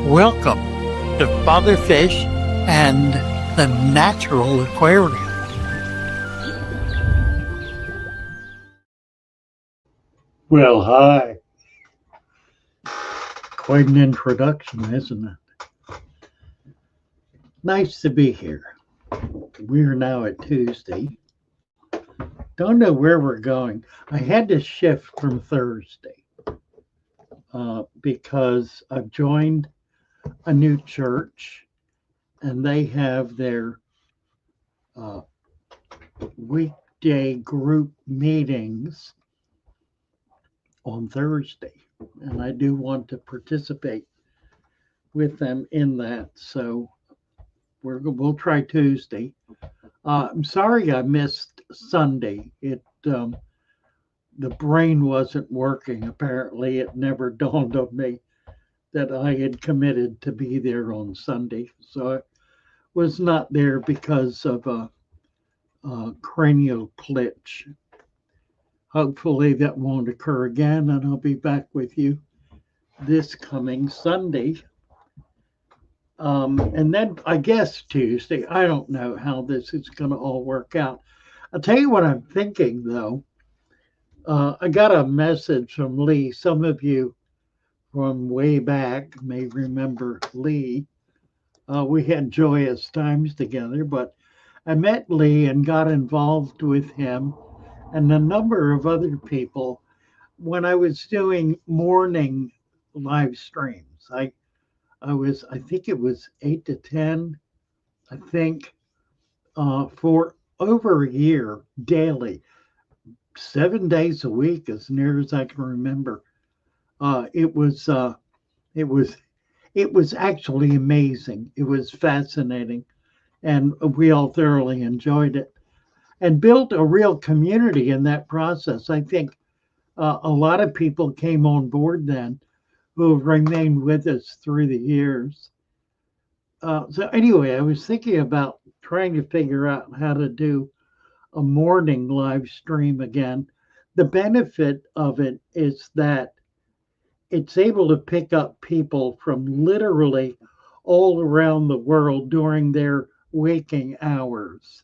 Welcome to Father Fish and the Natural Aquarium. Well, hi. Quite an introduction, isn't it? Nice to be here. We're now at Tuesday. Don't know where we're going. I had to shift from Thursday because I've joined a new church and they have their uh, weekday group meetings on Thursday. And I do want to participate with them in that. So we'll try Tuesday. I'm sorry I missed Sunday. The brain wasn't working. Apparently, it never dawned on me that I had committed to be there on Sunday. So I was not there because of a cranial glitch. Hopefully, that won't occur again, and I'll be back with you this coming Sunday. And then I guess Tuesday. I don't know how this is going to all work out. I'll tell you what I'm thinking, though. I got a message from Lee. Some of you from way back may remember Lee. We had joyous times together, but I met Lee and got involved with him and a number of other people when I was doing morning live streams. I think it was 8 to 10, I think, for over a year daily, 7 days a week, as near as I can remember. It was it was it was actually amazing. It was fascinating, and we all thoroughly enjoyed it and built a real community in that process. I think a lot of people came on board then who have remained with us through the years. So anyway, I was thinking about trying to figure out how to do a morning live stream again. The benefit of it is that it's able to pick up people from literally all around the world during their waking hours.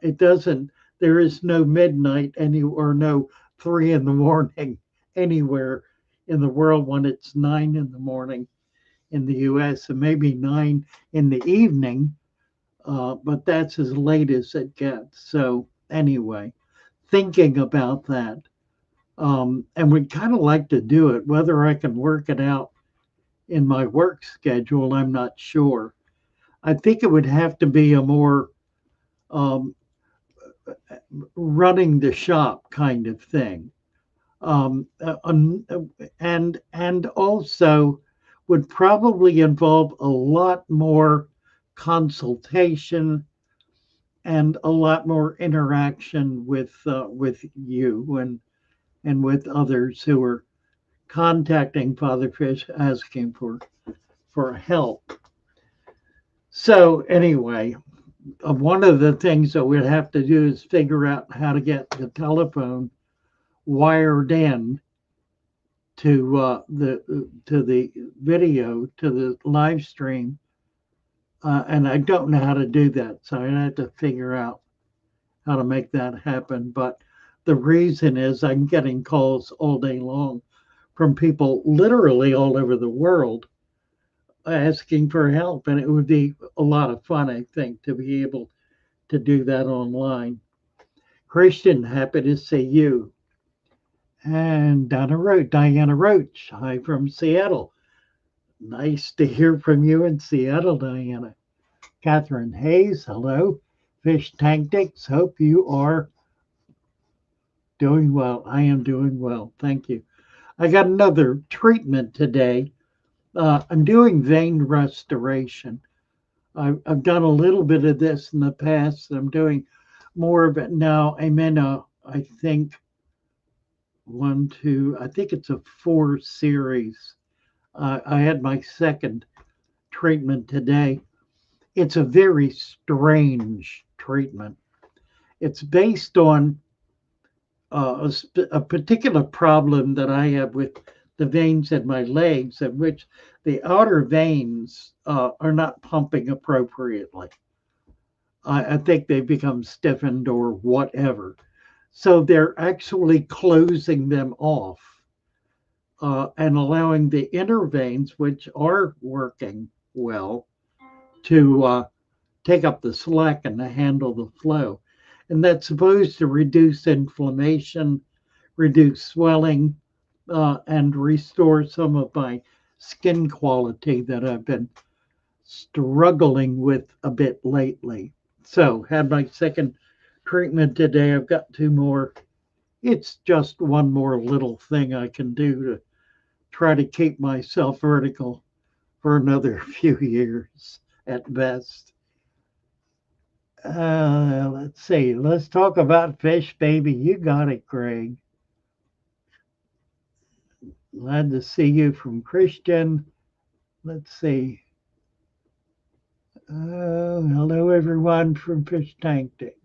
It doesn't, there is no midnight or no 3 in the morning anywhere in the world when it's 9 in the morning in the US and maybe 9 in the evening, but that's as late as it gets. So, anyway, thinking about that. And we'd kind of like to do it. Whether I can work it out in my work schedule, I'm not sure. I think it would have to be a more um, running the shop kind of thing. And also would probably involve a lot more consultation and a lot more interaction with you and with others who are contacting Father Fish asking for help. So anyway, one of the things that we'd have to do is figure out how to get the telephone wired in to the video, to the live stream, and I don't know how to do that, so I have to figure out how to make that happen. But the reason is I'm getting calls all day long from people literally all over the world asking for help, and it would be a lot of fun, I think, to be able to do that online. Christian, happy to see you. And Diana Roach, hi from Seattle. Nice to hear from you in Seattle, Diana. Catherine Hayes, hello. Fish Tactics, hope you are doing well. I am doing well, thank you. I got another treatment today. I'm doing vein restoration. I've done a little bit of this in the past. I'm doing more of it now. I'm in I think, I think it's a 4 series. I had my second treatment today. It's a very strange treatment. It's based on a particular problem that I have with the veins in my legs, of which the outer veins are not pumping appropriately. I think they've become stiffened or whatever. So they're actually closing them off and allowing the inner veins, which are working well, to take up the slack and to handle the flow. And that's supposed to reduce inflammation, reduce swelling, and restore some of my skin quality that I've been struggling with a bit lately. So, had my second treatment today. I've got two more. It's just one more little thing I can do to try to keep myself vertical for another few years at best. Let's see. Let's talk about fish, baby. You got it, Greg. Glad to see you from Christian. Let's see. Hello, everyone from Fish Tank Tanks.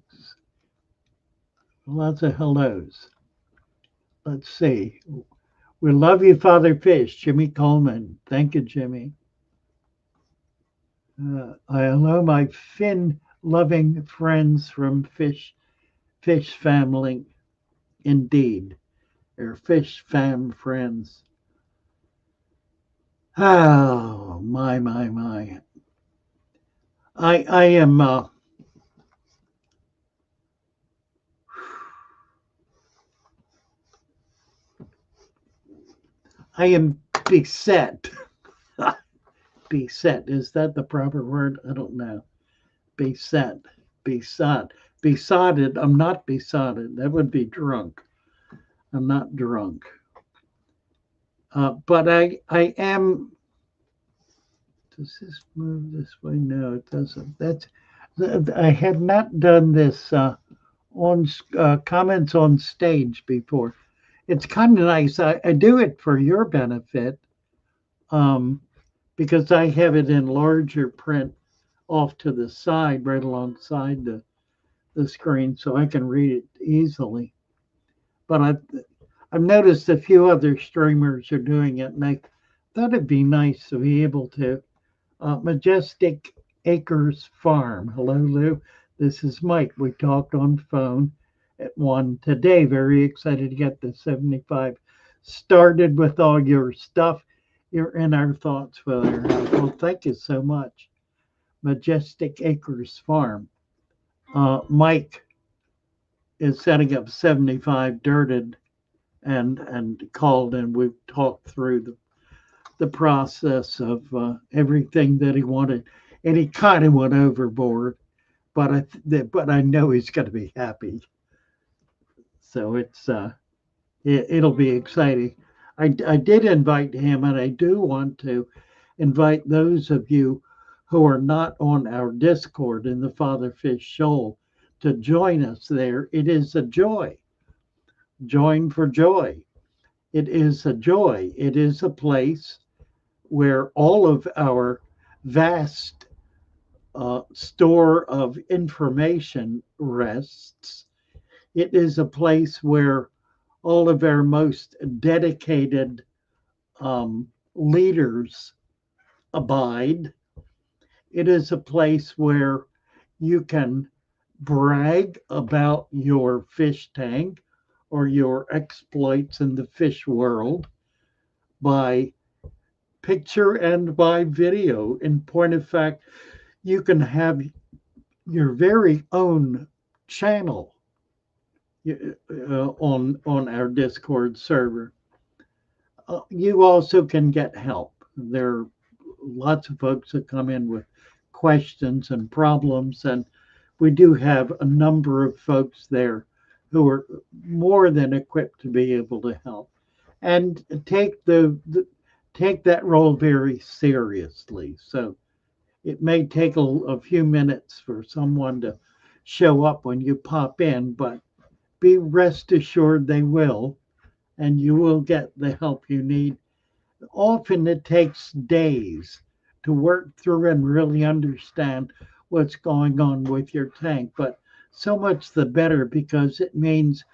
Lots of hellos. Let's see. We love you, Father Fish. Jimmy Coleman. Thank you, Jimmy. Hello, my fin-loving friends from Fish family. Indeed, they're Fish fam friends. Oh, my. I am I am beset. Beset. Is that the proper word? I don't know. Beset. Besot. Besotted. I'm not besotted. That would be drunk. I'm not drunk. But I am. Does this move this way? No, it doesn't. I had not done this on comments on stage before. It's kind of nice. I do it for your benefit um, because I have it in larger print off to the side, right alongside the screen, so I can read it easily. But I've noticed a few other streamers are doing it, and I thought it'd be nice to be able to. Majestic Acres Farm. Hello, Lou. This is Mike. We talked on phone at 1 today. Very excited to get the 75 started with all your stuff. You're in our thoughts for your house. Well, thank you so much. Majestic Acres Farm. Mike is setting up 75 dirted and called, and we've talked through the process of everything that he wanted, and he kind of went overboard. But I know he's going to be happy. So it'll be exciting. I did invite him, and I do want to invite those of you who are not on our Discord in the Father Fish Shoal to join us there. It is a joy. Join for joy. It is a joy. It is a place where all of our vast store of information rests. It is a place where all of our most dedicated leaders abide. It is a place where you can brag about your fish tank or your exploits in the fish world by picture and by video. In point of fact, you can have your very own channel on our Discord server. You also can get help. There are lots of folks that come in with questions and problems, and we do have a number of folks there who are more than equipped to be able to help and take take that role very seriously. So it may take a few minutes for someone to show up when you pop in, but be rest assured they will, and you will get the help you need. Often it takes days to work through and really understand what's going on with your tank, but so much the better because it means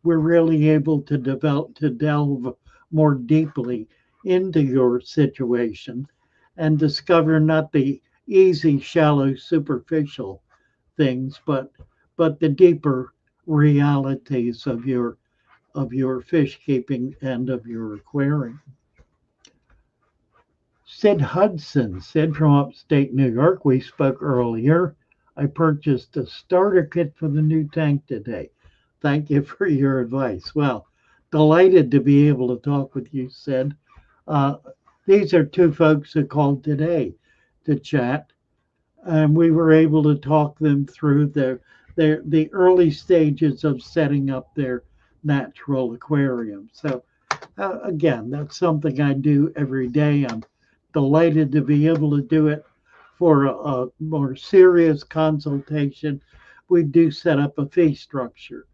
we're really able to delve more deeply into your situation and discover not the easy, shallow, superficial things, but the deeper realities of your fish keeping and of your aquarium. Sid Hudson, Sid from upstate New York. We spoke earlier. I purchased a starter kit for the new tank today. Thank you for your advice. Well, delighted to be able to talk with you, Sid. Uh, these are two folks who called today to chat, and we were able to talk them through the early stages of setting up their natural aquarium. So again, that's something I do every day. I'm delighted to be able to do it for a more serious consultation. We do set up a fee structure.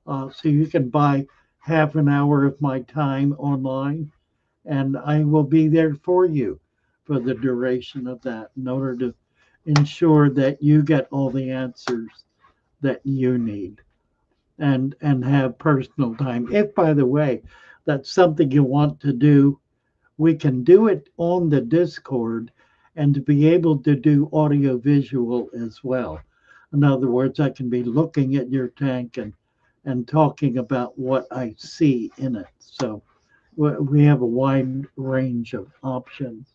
So you can buy half an hour of my time online, and I will be there for you for the duration of that in order to ensure that you get all the answers that you need and have personal time. If, by the way, that's something you want to do, we can do it on the Discord and to be able to do audio visual as well. In other words, I can be looking at your tank and talking about what I see in it. So we have a wide range of options.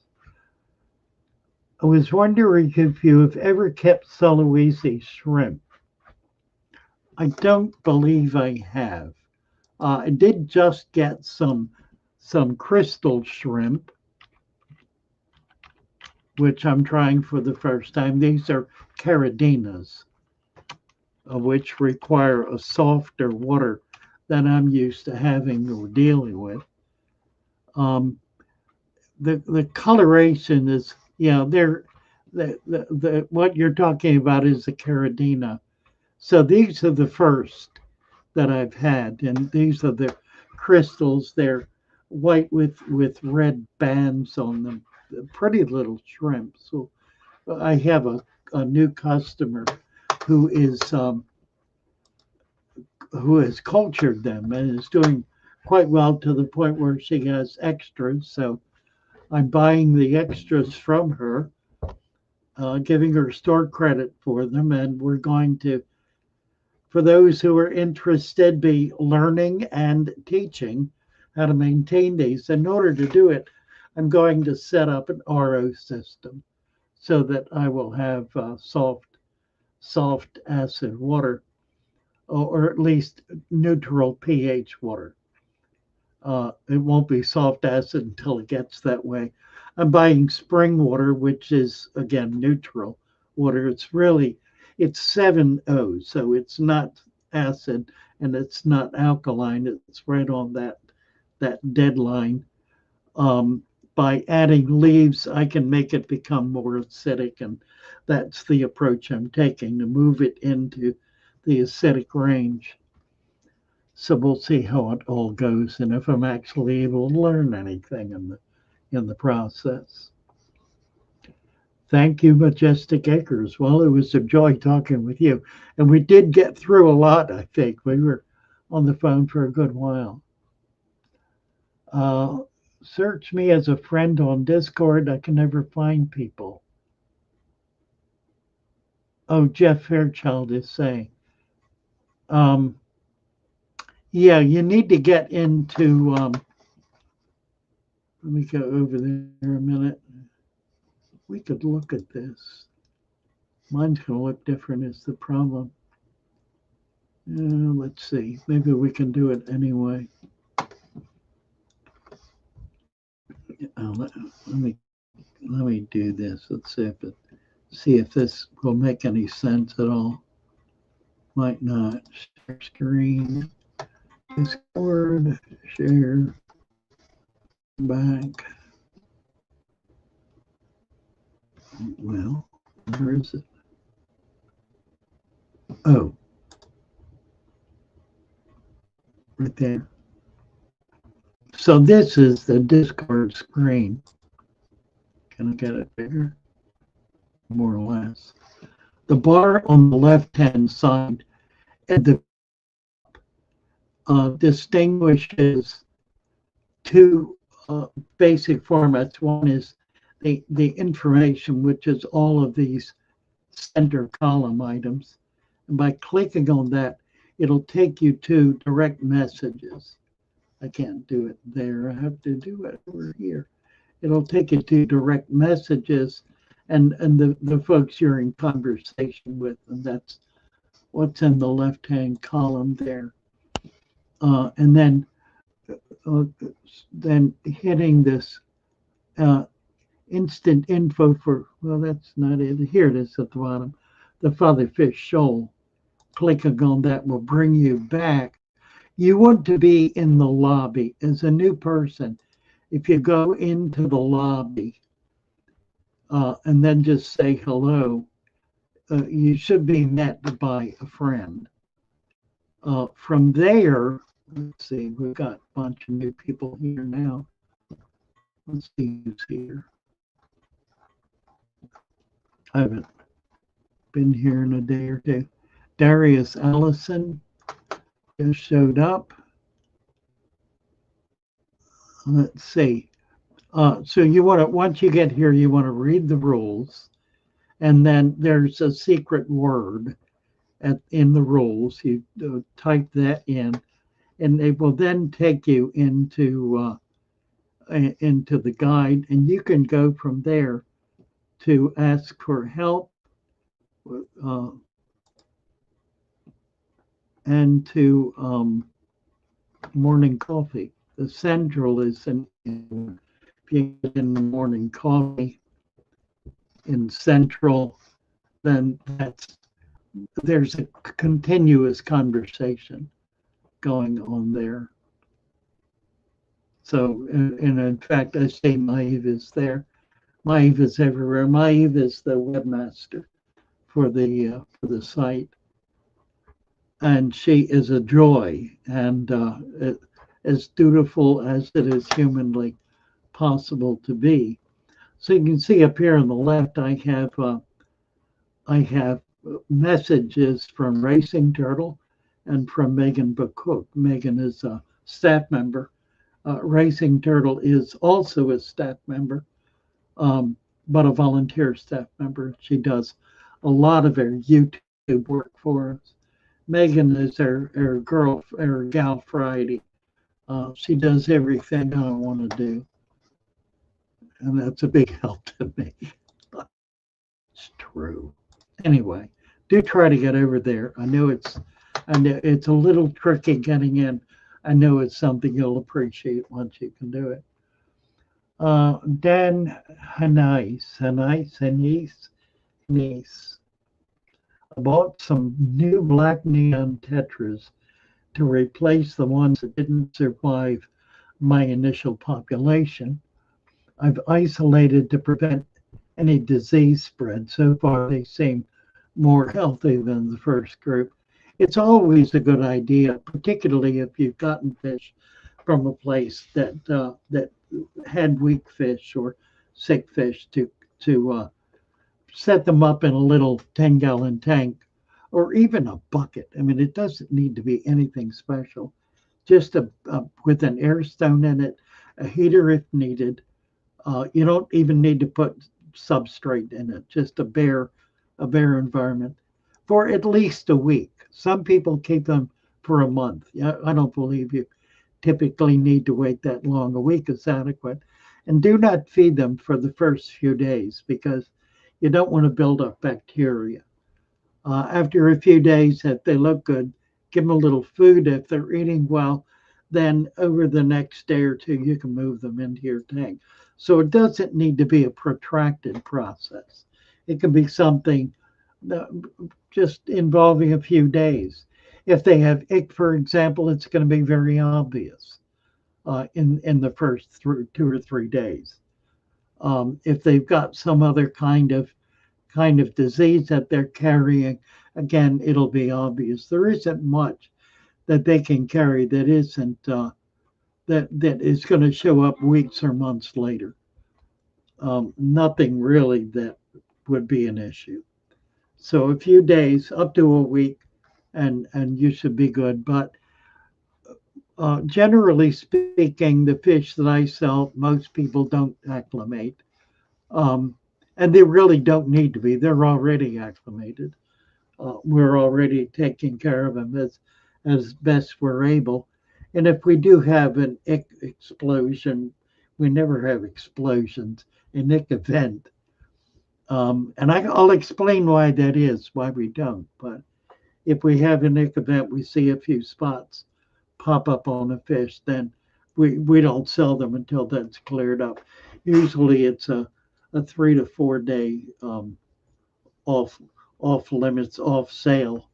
I was wondering if you have ever kept Sulawesi shrimp. I don't believe I have. I did just get some crystal shrimp, which I'm trying for the first time. These are caridinas, which require a softer water than I'm used to having or dealing with. Um, the coloration is, they're the what you're talking about is the caridina. So these are the first that I've had, and these are the crystals. They're white with red bands on them. Pretty little shrimp. So I have a new customer who is who has cultured them and is doing quite well to the point where she has extras. So I'm buying the extras from her, giving her store credit for them, and we're going to, for those who are interested, be learning and teaching how to maintain these. In order to do it, I'm going to set up an RO system so that I will have soft acid water, or at least neutral pH water. It won't be soft acid until it gets that way. I'm buying spring water, which is again neutral water. It's 7 O, so it's not acid and it's not alkaline. It's right on that deadline. By adding leaves, I can make it become more acidic, and that's the approach I'm taking to move it into the acidic range. So we'll see how it all goes and if I'm actually able to learn anything in the process. Thank you, Majestic Acres. Well, it was a joy talking with you. And we did get through a lot, I think. We were on the phone for a good while. Search me as a friend on Discord. I can never find people. Oh, Jeff Fairchild is saying. Yeah, you need to get into, let me go over there a minute. We could look at this. Mine's going to look different is the problem. Let's see. Maybe we can do it anyway. Let me do this. Let's see if this will make any sense at all. Might not. Share screen. Discord. Share. Back. Well, where is it? Oh, right there. So this is the Discord screen. Can I get it bigger? More or less. The bar on the left-hand side at the distinguishes two basic formats. One is the information, which is all of these center column items. And by clicking on that, it'll take you to direct messages. I can't do it there. I have to do it over here. It'll take you to direct messages and the folks you're in conversation with. And that's what's in the left-hand column there. And uh, then hitting this uh, instant info for, well, that's not it. Here it is at the bottom. The Fatherfish Shoal. Clicking on that will bring you back. You want to be in the lobby as a new person. If you go into the lobby and then just say hello, you should be met by a friend. From there, let's see, we've got a bunch of new people here now. Let's see who's here. I haven't been here in a day or two. Darius Allison just showed up. Let's see. So you want to, once you get here, you want to read the rules, and then there's a secret word in the rules. You type that in, and it will then take you into the guide, and you can go from there to ask for help and to morning coffee. The central is if you get in the morning coffee in central, then there's a continuous conversation going on there. So, and in fact, I say Maeve is there. Maeve is everywhere. Maeve is the webmaster for the site, and she is a joy and as dutiful as it is humanly possible to be. So you can see up here on the left, I have messages from Racing Turtle and from Megan Bacook. Megan is a staff member. Racing Turtle is also a staff member, but a volunteer staff member. She does a lot of her YouTube work for us. Megan is our gal Friday. She does everything I want to do, and that's a big help to me. It's true. Anyway, do try to get over there. I know it's a little tricky getting in. I know it's something you'll appreciate once you can do it. Dan Hanais. I bought some new black neon tetras to replace the ones that didn't survive my initial population. I've isolated to prevent any disease spread. So far, they seem more healthy than the first group. It's always a good idea, particularly if you've gotten fish from a place that had weak fish or sick fish, to set them up in a little 10-gallon tank or even a bucket. I mean, it doesn't need to be anything special. Just with an air stone in it, a heater if needed. You don't even need to put substrate in it. Just a bare environment for at least a week. Some people keep them for a month. Yeah, I don't believe you typically need to wait that long. A week is adequate. And do not feed them for the first few days because you don't want to build up bacteria. After a few days, if they look good, give them a little food. If they're eating well, then over the next day or two, you can move them into your tank. So it doesn't need to be a protracted process. It can be something just involving a few days. If they have ick, for example, it's going to be very obvious in the first 2 or 3 days. If they've got some other kind of disease that they're carrying, again, it'll be obvious. There isn't much that they can carry that isn't that is going to show up weeks or months later. Nothing really that would be an issue. So a few days, up to a week, and you should be good. But generally speaking, the fish that I sell, most people don't acclimate. Um, and they really don't need to be. They're already acclimated. We're already taking care of them as best we're able. And if we do have an explosion, we never have explosions, an ick event. And I'll explain why that is, why we don't. But if we have an ick event, we see a few spots pop up on a fish, then we don't sell them until that's cleared up. Usually it's a 3 to 4 day off off limits, off sale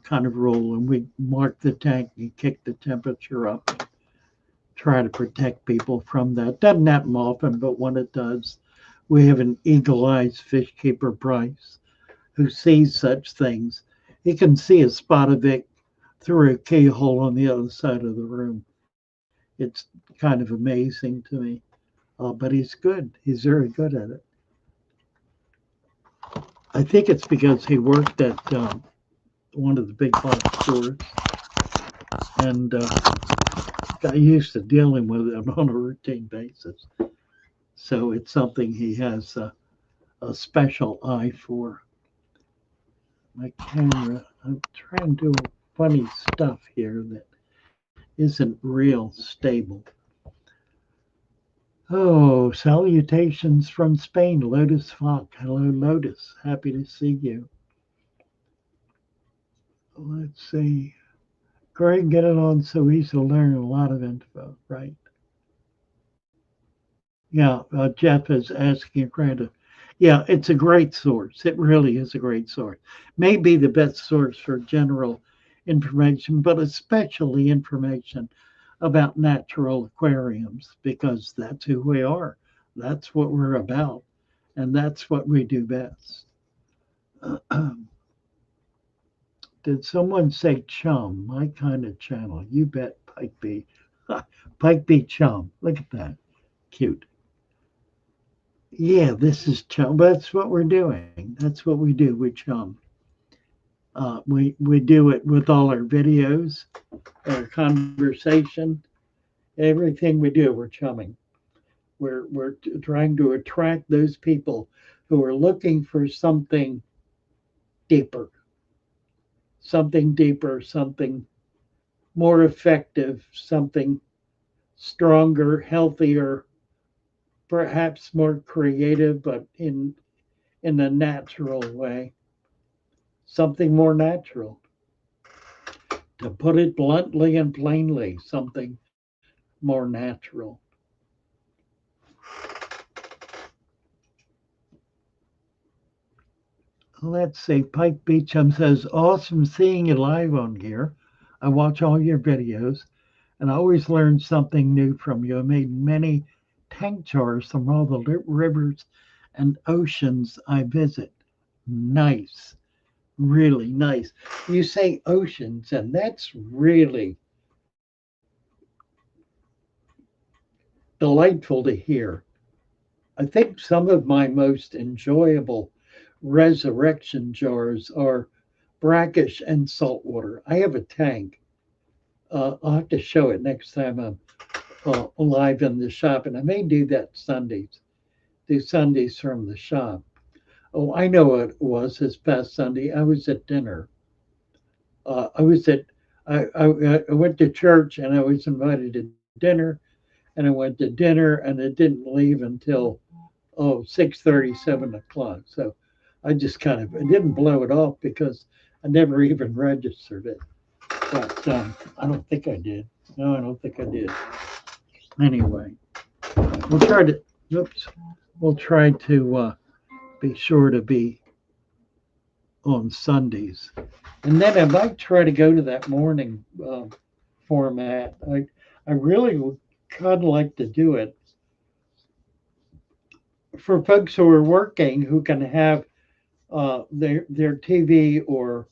kind of rule, and we mark the tank and kick the temperature up, try to protect people from that. Doesn't happen often, but when it does, we have an eagle-eyed fish keeper, Bryce, who sees such things. He can see a spot of it through a keyhole on the other side of the room. It's kind of amazing to me, but he's good. He's very good at it. I think it's because he worked at one of the big box stores and got used to dealing with it on a routine basis. So it's something he has a special eye for. My camera, I'm trying to do funny stuff here that isn't real stable. Oh, salutations from Spain, Lotus Fox. Hello, Lotus. Happy to see you. Let's see. Greg, get it on so easy to learn a lot of info, right? Yeah, Jeff is asking a friend. Yeah, it's a great source. It really is a great source. Maybe the best source for general information, but especially information about natural aquariums because that's who we are. That's what we're about, and that's what we do best. Did someone say chum? My kind of channel. You bet, Pike B. Pike B chum. Look at that. Cute. Yeah, this is chum. That's what we're doing. That's what we do with chum. We do it with all our videos, our conversation, everything we do. We're chumming. We're trying to attract those people who are looking for deeper, something deeper, something more effective, something stronger, healthier, perhaps more creative, but in a natural way, something more natural. To put it bluntly and plainly, something more natural. Let's see. Pike Beecham says, awesome seeing you live on here. I watch all your videos and I always learn something new from you. I made many tank jars from all the rivers and oceans I visit. Nice. Really nice. You say oceans, and that's really delightful to hear. I think some of my most enjoyable resurrection jars are brackish and saltwater. I have a tank. I'll have to show it next time I'm live in the shop, and I may do that Sundays. Do Sundays from the shop. Oh, I know what it was this past Sunday. I was at dinner. I was at I went to church and I was invited to dinner, and I went to dinner and it didn't leave until 6:30, 7 o'clock. So I just I didn't blow it off because I never even registered it. But I don't think I did. No, I don't think I did. Anyway, we'll try to. Oops. We'll try to be sure to be on Sundays, and then I might try to go to that morning format. I really would kind of like to do it for folks who are working who can have their TV or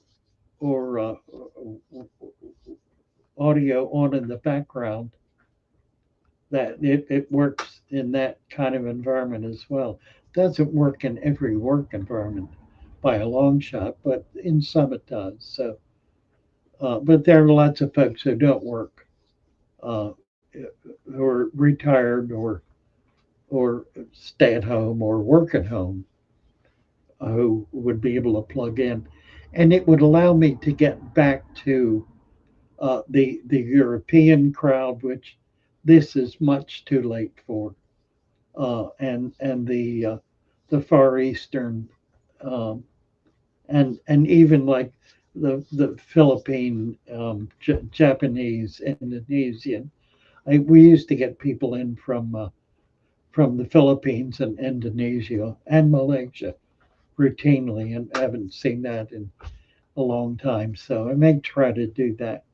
audio on in the background. That it works in that kind of environment as well. Doesn't work in every work environment by a long shot, but in some it does. So, but there are lots of folks who don't work, uh, who are retired or or stay at home or work at home who would be able to plug in. And it would allow me to get back to the European crowd, which this is much too late for, and the Far Eastern, um, and even like the Philippine, Japanese, Indonesian. We used to get people in from the Philippines and Indonesia and Malaysia routinely, and haven't seen that in a long time. So I may try to do that.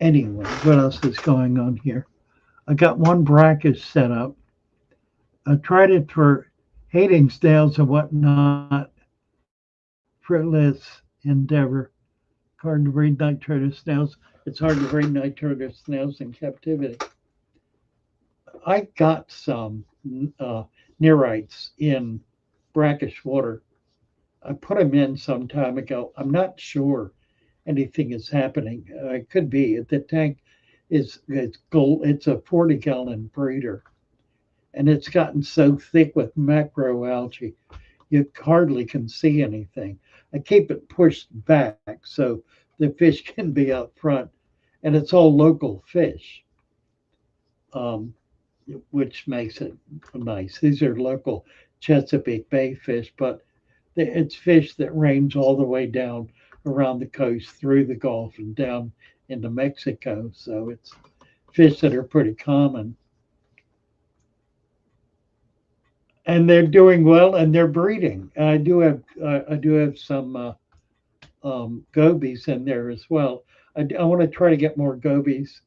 Anyway, what else is going on here? I got one bracket set up. I tried it for hating snails and whatnot. Fruitless endeavor. Hard to breed nitrodus snails. It's hard to breed nitrodus snails in captivity. I got some uh, neorites in brackish water. I put them in some time ago. I'm not sure anything is happening. It could be the tank is it's gold. It's a 40-gallon breeder, and it's gotten so thick with macroalgae you hardly can see anything. I keep it pushed back so the fish can be up front, and it's all local fish, um, which makes it nice. These are local Chesapeake Bay fish, but it's fish that range all the way down around the coast through the Gulf and down into Mexico. So it's fish that are pretty common. And they're doing well and they're breeding. I do have some gobies in there as well. I want to try to get more gobies.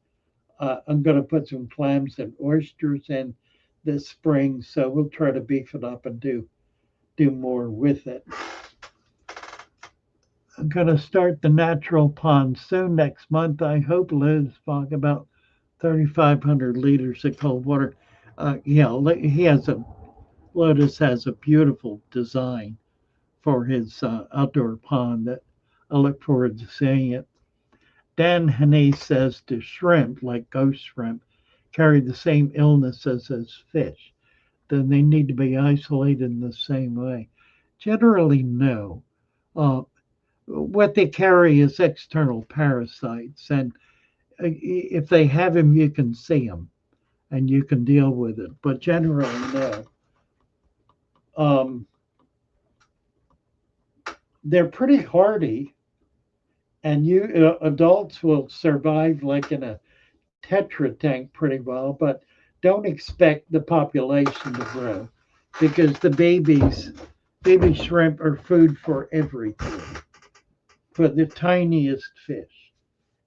I'm going to put some clams and oysters in this spring, so we'll try to beef it up and do more with it. I'm going to start the natural pond soon next month. I hope Liz Fogg about 3,500 liters of cold water. Yeah, he has a Lotus has a beautiful design for his outdoor pond that I look forward to seeing it. Dan Haney says do shrimp, like ghost shrimp, carry the same illnesses as fish? Then they need to be isolated in the same way. Generally, no. Uh, what they carry is external parasites, and if they have them, you can see them and you can deal with it. But generally, no. Um, they're pretty hardy, and you adults will survive like in a tetra tank pretty well, but don't expect the population to grow because the baby shrimp are food for everything, for the tiniest fish.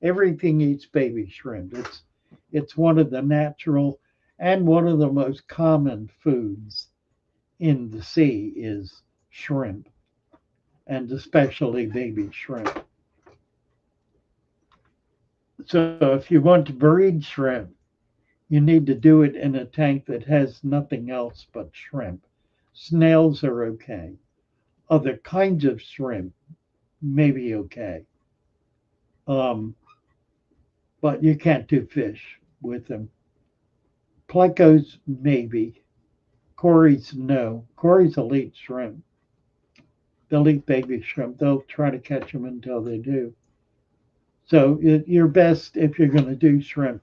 Everything eats baby shrimp. It's one of the natural and one of the most common foods in the sea is shrimp, and especially baby shrimp. So if you want to breed shrimp, you need to do it in a tank that has nothing else but shrimp. Snails are okay. Other kinds of shrimp may be okay. Um, but you can't do fish with them. Plecos, maybe. Corys, no. Corys will eat shrimp. They'll eat baby shrimp. They'll try to catch them until they do. So you're best if you're going to do shrimp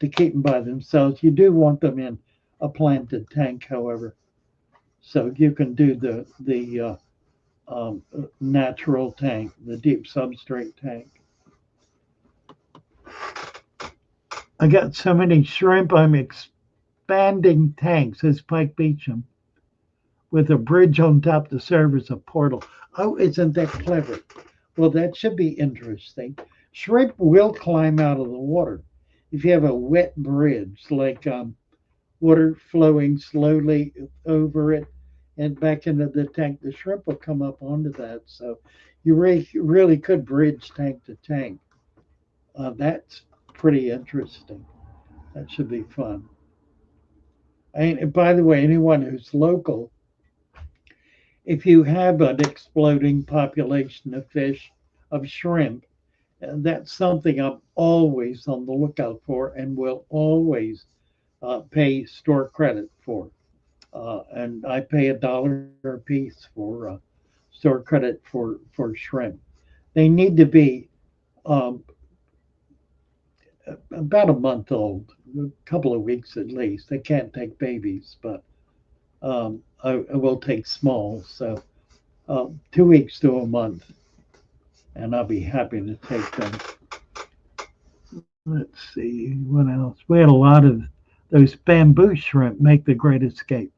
to keep them by themselves. You do want them in a planted tank, however, so you can do the natural tank, the deep substrate tank. I got so many shrimp, I'm expanding tanks, says Pike Beecham, with a bridge on top to serve as a portal. Oh, isn't that clever? Well, that should be interesting. Shrimp will climb out of the water. If you have a wet bridge, like water flowing slowly over it and back into the tank, the shrimp will come up onto that. So you really could bridge tank to tank. That's pretty interesting. That should be fun. And by the way, anyone who's local, if you have an exploding population of fish, of shrimp, that's something I'm always on the lookout for and will always pay store credit for. And I pay $1 a piece for store credit for shrimp. They need to be um, about a month old, a couple of weeks at least. They can't take babies, but I will take smalls. So 2 weeks to a month, and I'll be happy to take them. Let's see what else. We had a lot of those bamboo shrimp make the great escape.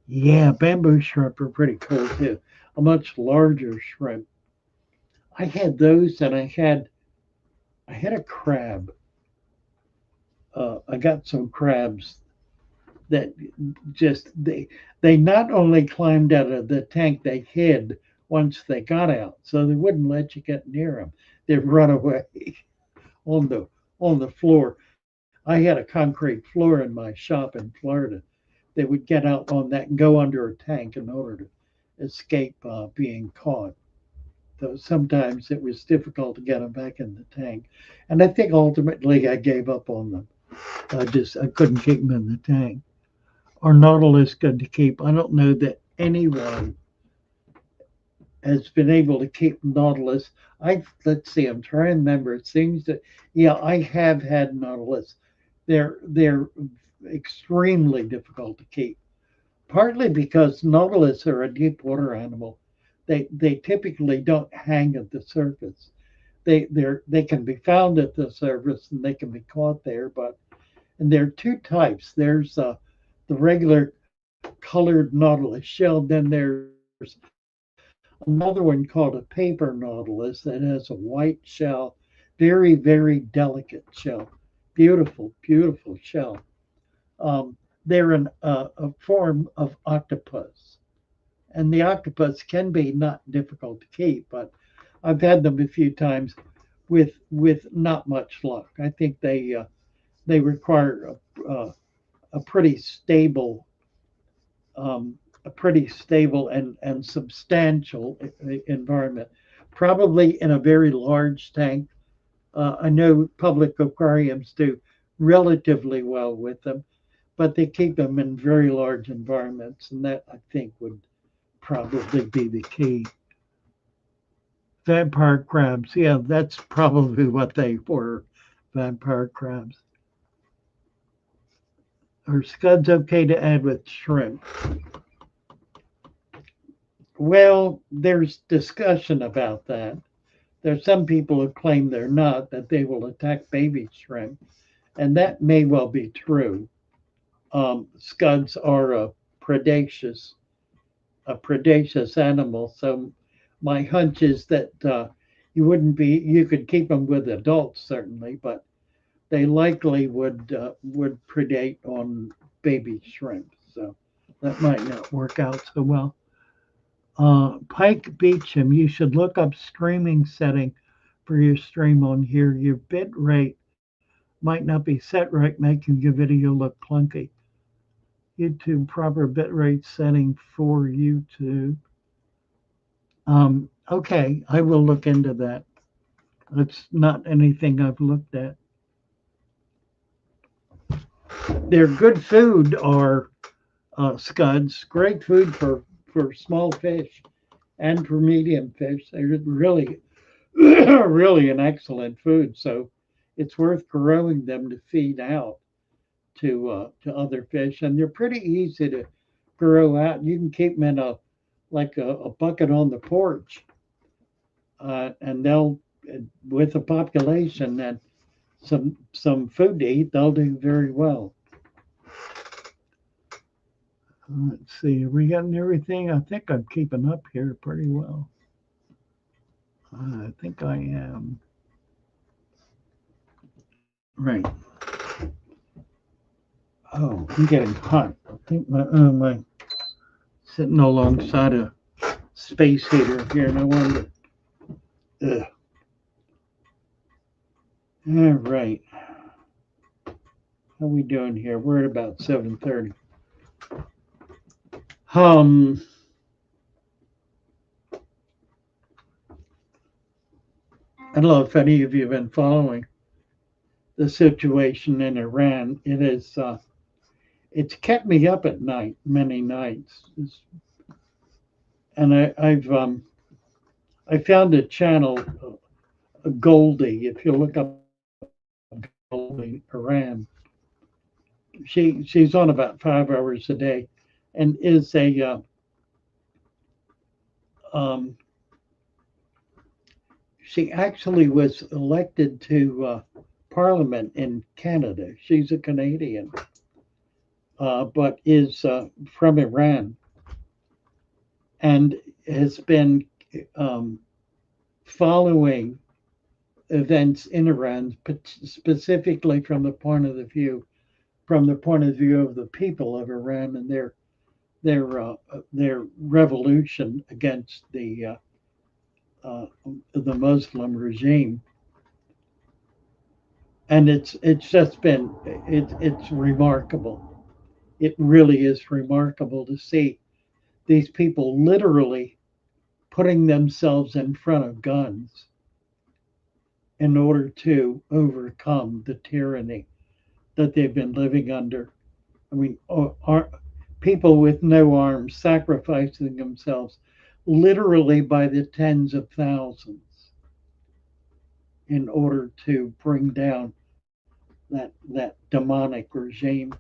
Yeah, bamboo shrimp are pretty cool too. A much larger shrimp. I had those, and I had a crab. I got some crabs that just they not only climbed out of the tank, they hid once they got out, so they wouldn't let you get near them. They'd run away on the on the floor. I had a concrete floor in my shop in Florida. They would get out on that and go under a tank in order to escape being caught. So sometimes it was difficult to get them back in the tank, and I think ultimately I gave up on them. I couldn't keep them in the tank. Are nautilus good to keep? I don't know that anyone has been able to keep nautilus. I Let's see. I'm trying to remember. It seems that yeah, I have had nautilus. They're extremely difficult to keep. Partly because nautilus are a deep water animal. They typically don't hang at the surface. They can be found at the surface and they can be caught there, but and there are two types. There's the regular colored nautilus shell. Then there's another one called a paper nautilus that has a white shell, very delicate shell, beautiful shell. They're a form of octopus, and the octopus can be not difficult to keep, but I've had them a few times with not much luck. I think they require a pretty stable a pretty stable and substantial environment. Probably in a very large tank. I know public aquariums do relatively well with them, but they keep them in very large environments, and that I think would probably be the key. Vampire crabs, yeah, that's probably what they were. Vampire crabs. Are scuds okay to add with shrimp? Well, there's discussion about that. There's some people who claim they're not, that they will attack baby shrimp, and that may well be true. Scuds are predaceous, a predaceous animal, so my hunch is that you could keep them with adults certainly, but they likely would predate on baby shrimp, so that might not work out so well. Pike Beecham, you should look up streaming setting for your stream on here. Your bit rate might not be set right, making your video look clunky. YouTube proper bit rate setting for YouTube. Okay, I will look into that. That's not anything I've looked at. They're good food, are scuds. Great food for small fish and for medium fish. They're really really an excellent food. So it's worth growing them to feed out to other fish, and they're pretty easy to grow out. You can keep them in a bucket on the porch, and they'll with a population and some food to eat, they'll do very well. Let's see, are we getting everything? I think I'm keeping up here pretty well. I think I am. Right. Oh, I'm getting hot. I think my sitting alongside a space heater here, and I wanted to. All right. How we doing here? We're at about 7:30. Um, I don't know if any of you have been following the situation in Iran. It is it's kept me up at night many nights. And I found a channel, Goldie. If you look up Goldie Iran, she's on about 5 hours a day, and is a um, she actually was elected to Parliament in Canada. She's a Canadian, but is from Iran and has been um, following events in Iran, specifically from the point of view of the people of Iran and their revolution against uh, the Muslim regime. And it's just been it's remarkable. It really is remarkable to see these people literally putting themselves in front of guns in order to overcome the tyranny that they've been living under. I mean, people with no arms sacrificing themselves literally by the tens of thousands in order to bring down that demonic regime.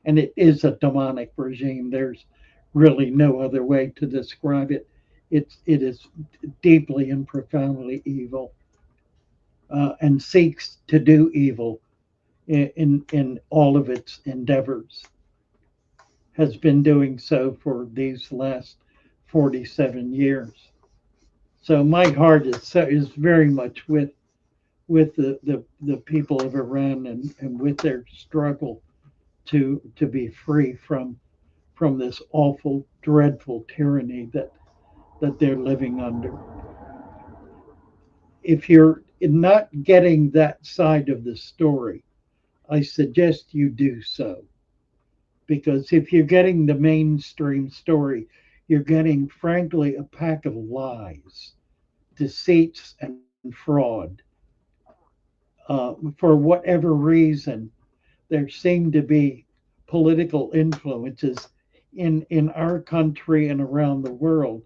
And it is a demonic regime. There's really no other way to describe it. It is deeply and profoundly evil, and seeks to do evil in all of its endeavors. Has been doing so for these last 47 years. So my heart is very much with the people of Iran and with their struggle to be free from this awful, dreadful tyranny that they're living under. If you're not getting that side of the story, I suggest you do so. Because if you're getting the mainstream story, you're getting, frankly, a pack of lies, deceits, and fraud. For whatever reason, there seem to be political influences in our country and around the world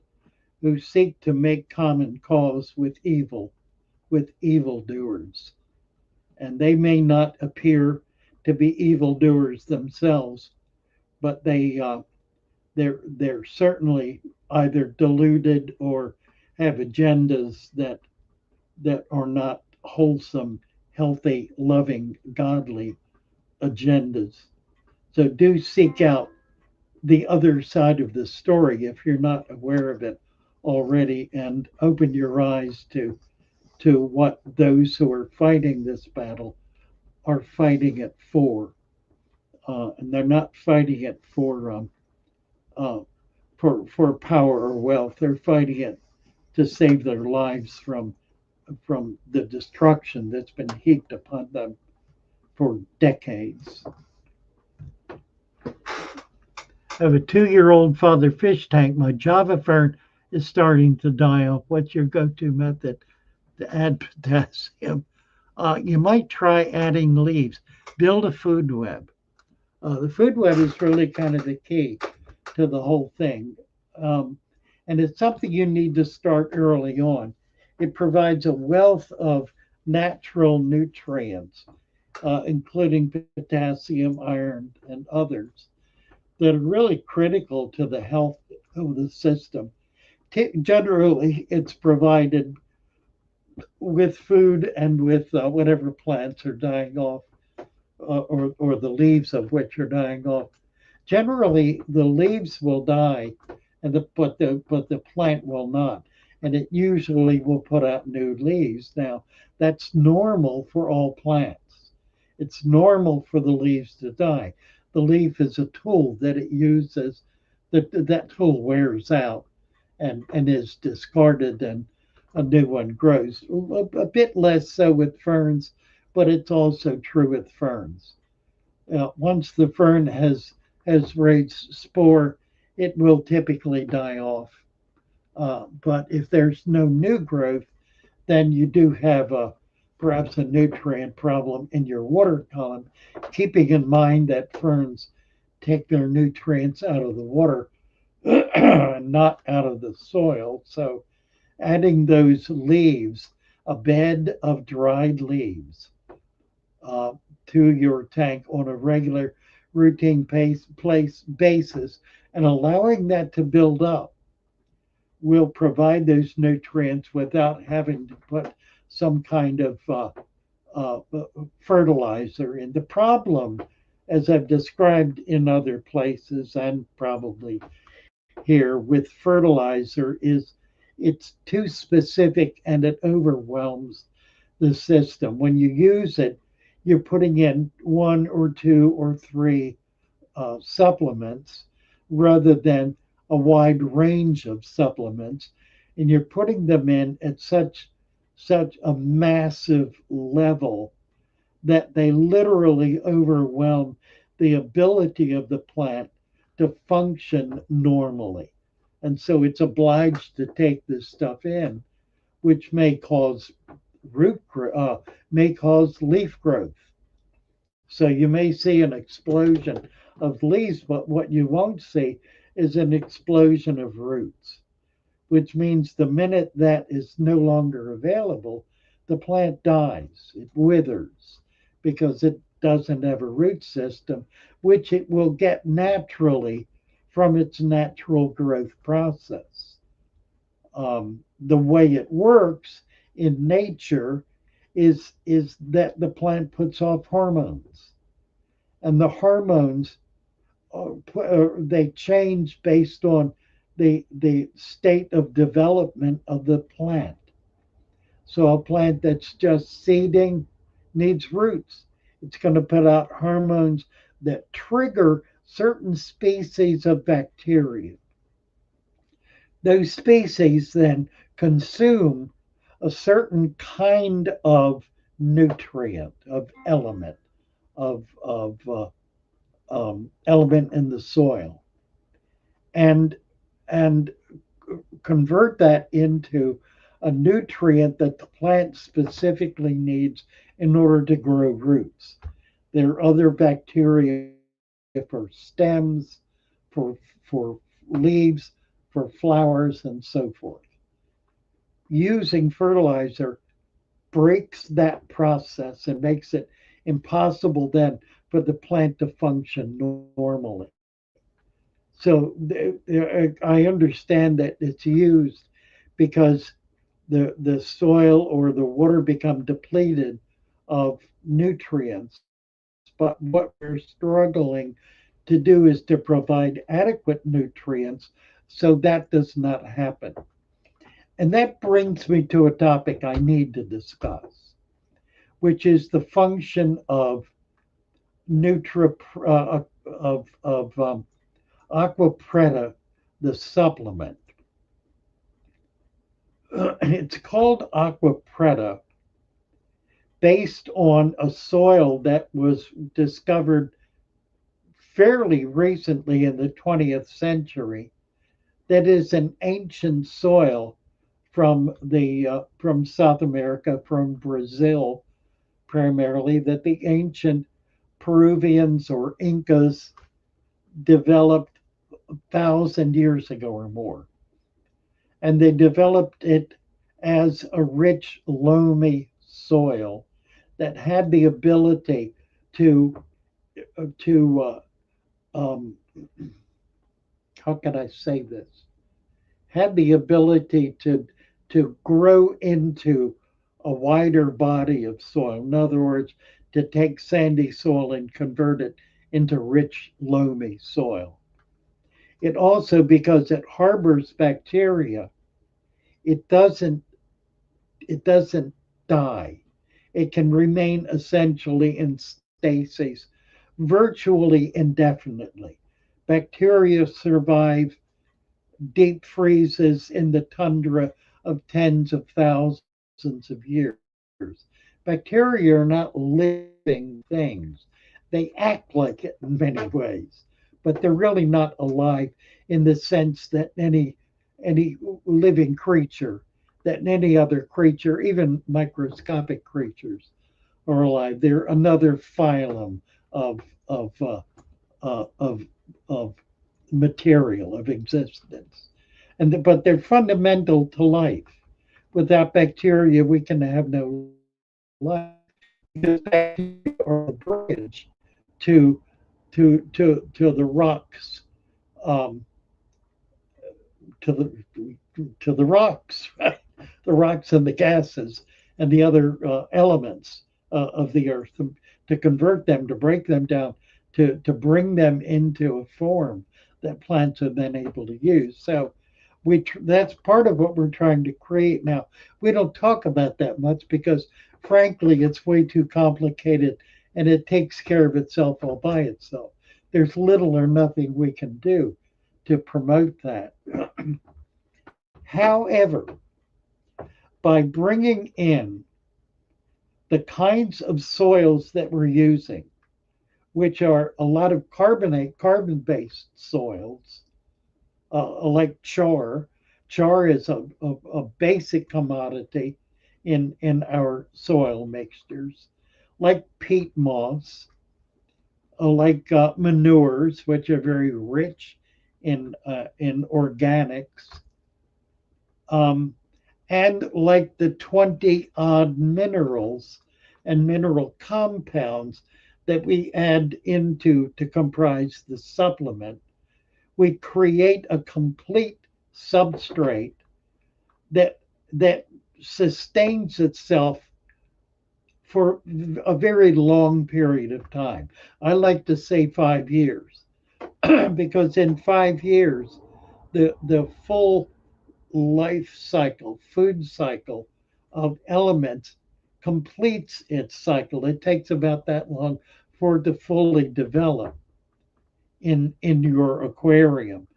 who seek to make common cause with evildoers. And they may not appear to be evildoers themselves, but they're certainly either deluded or have agendas that are not wholesome, healthy, loving, godly agendas. So do seek out the other side of the story if you're not aware of it already, and open your eyes to what those who are fighting this battle are fighting it for. And they're not fighting it uh, for power or wealth. They're fighting it to save their lives from the destruction that's been heaped upon them for decades. I have a 2-year-old father fish tank. My Java fern is starting to die off. What's your go-to method to add potassium? You might try adding leaves. Build a food web. The food web is really kind of the key to the whole thing. Um, and it's something you need to start early on. It provides a wealth of natural nutrients, including potassium, iron, and others that are really critical to the health of the system. Generally, it's provided with food and with whatever plants are dying off, or the leaves of which are dying off. Generally, the leaves will die, but the plant will not, and it usually will put out new leaves. Now, that's normal for all plants. It's normal for the leaves to die. The leaf is a tool that it uses. That tool wears out and is discarded, and a new one grows. A bit less so with ferns, but it's also true with ferns. Once the fern has raised spore, it will typically die off. But if there's no new growth, then you do have perhaps a nutrient problem in your water column, keeping in mind that ferns take their nutrients out of the water and not out of the soil. So adding those leaves, a bed of dried leaves, uh, to your tank on a regular routine basis and allowing that to build up will provide those nutrients without having to put some kind of uh, fertilizer in. The problem, as I've described in other places and probably here with fertilizer, is it's too specific and it overwhelms the system. When you use it, you're putting in one or two or three supplements rather than a wide range of supplements, and you're putting them in at such a massive level that they literally overwhelm the ability of the plant to function normally. And so it's obliged to take this stuff in, which root may cause leaf growth. So you may see an explosion of leaves, but what you won't see is an explosion of roots, which means the minute that is no longer available, the plant dies, it withers because it doesn't have a root system, which it will get naturally from its natural growth process. The way it works in nature is that the plant puts off hormones, and the hormones they change based on the state of development of the plant. So a plant that's just seeding needs roots. It's going to put out hormones that trigger certain species of bacteria. Those species then consume a certain kind of nutrient, of element, of element in the soil, and and convert that into a nutrient that the plant specifically needs in order to grow roots. There are other bacteria for stems, for leaves, for flowers, and so forth. Using fertilizer breaks that process and makes it impossible then for the plant to function normally. So I understand that it's used because the soil or the water become depleted of nutrients. But what we're struggling to do is to provide adequate nutrients so that does not happen. And that brings me to a topic I need to discuss, which is the function of nutri of aqua preta, the supplement. It's called aqua preta based on a soil that was discovered fairly recently in the 20th century. That is an ancient soil from South America, from Brazil primarily, that the ancient Peruvians or Incas developed 1,000 years ago or more. And they developed it as a rich, loamy soil that had the ability to to how can I say this? Had the ability to grow into a wider body of soil. In other words, to take sandy soil and convert it into rich, loamy soil. It also, because it harbors bacteria, it doesn't it doesn't die. It can remain essentially in stasis virtually indefinitely. Bacteria survive deep freezes in the tundra of tens of thousands of years. Bacteria are not living things. They act like it in many ways, but they're really not alive in the sense that any living creature, that any other creature, even microscopic creatures, are alive. They're another phylum of of material of existence, but they're fundamental to life. Without bacteria, we can have no life because bacteria are the bridge to to the rocks, um, to the rocks, the rocks and the gases and the other elements of the earth to convert them, to break them down, to bring them into a form that plants are then able to use. So that's part of what we're trying to create now. We don't talk about that much because, frankly, it's way too complicated and it takes care of itself all by itself. There's little or nothing we can do to promote that. However, by bringing in the kinds of soils that we're using, which are a lot of carbon based soils, like char. Char is a basic commodity in our soil mixtures, like peat moss, like manures, which are very rich in organics, um, and like the 20 odd minerals and mineral compounds that we add into to comprise the supplement, we create a complete substrate that that sustains itself for a very long period of time. I like to say 5 years because in 5 years, the full life cycle, food cycle of elements completes its cycle. It takes about that long for it to fully develop in your aquarium.